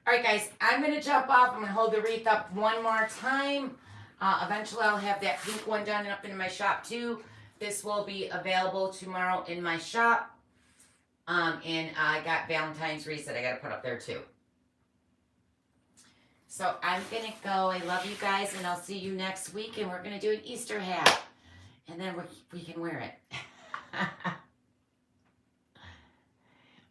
All right, guys. I'm going to jump off. I'm going to hold the wreath up one more time. Eventually, I'll have that pink one done and up in my shop, too. This will be available tomorrow in my shop. And I got Valentine's wreaths that I got to put up there, too. So I'm going to go. I love you guys, and I'll see you next week. And we're going to do an Easter hat. And then we can wear it.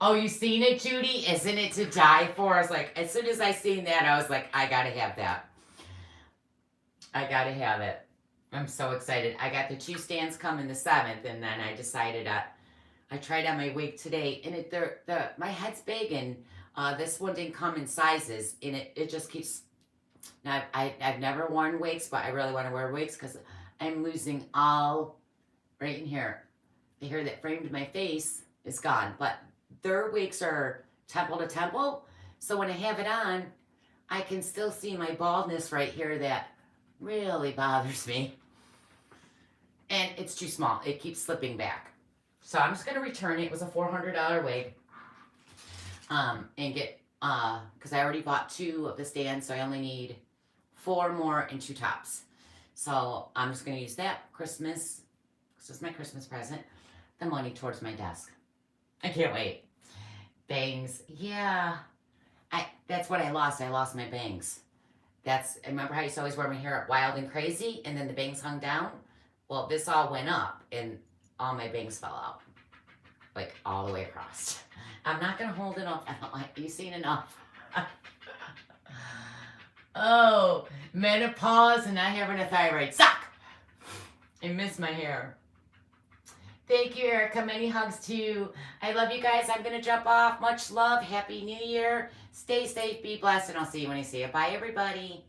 Oh, you seen it, Judy? Isn't it to die for? I was like, as soon as I seen that, I was like, I got to have that. I got to have it. I'm so excited. I got the 2 stands coming the 7th, and then I decided I tried on my wig today, and my head's big, and this one didn't come in sizes, and it just keeps. Now I've never worn wigs, but I really want to wear wigs because I'm losing all right in here. The hair that framed my face is gone, but their wigs are temple to temple, so when I have it on, I can still see my baldness right here that really bothers me. And it's too small. It keeps slipping back. So I'm just going to return it. It was a $400 wig. And get, because I already bought 2 of the stands, so I only need 4 more and 2 tops. So I'm just going to use that Christmas. This is my Christmas present. The money towards my desk. I can't wait. Bangs. Yeah. That's what I lost. I lost my bangs. I remember how I used to always wear my hair up wild and crazy, and then the bangs hung down? Well, this all went up, and all my bangs fell out. Like, all the way across. I'm not going to hold it up. I don't like, you've seen enough. Oh, menopause and not having a thyroid. Suck! I miss my hair. Thank you, Erica. Many hugs to you. I love you guys. I'm going to jump off. Much love. Happy New Year. Stay safe. Be blessed. And I'll see you when I see you. Bye, everybody.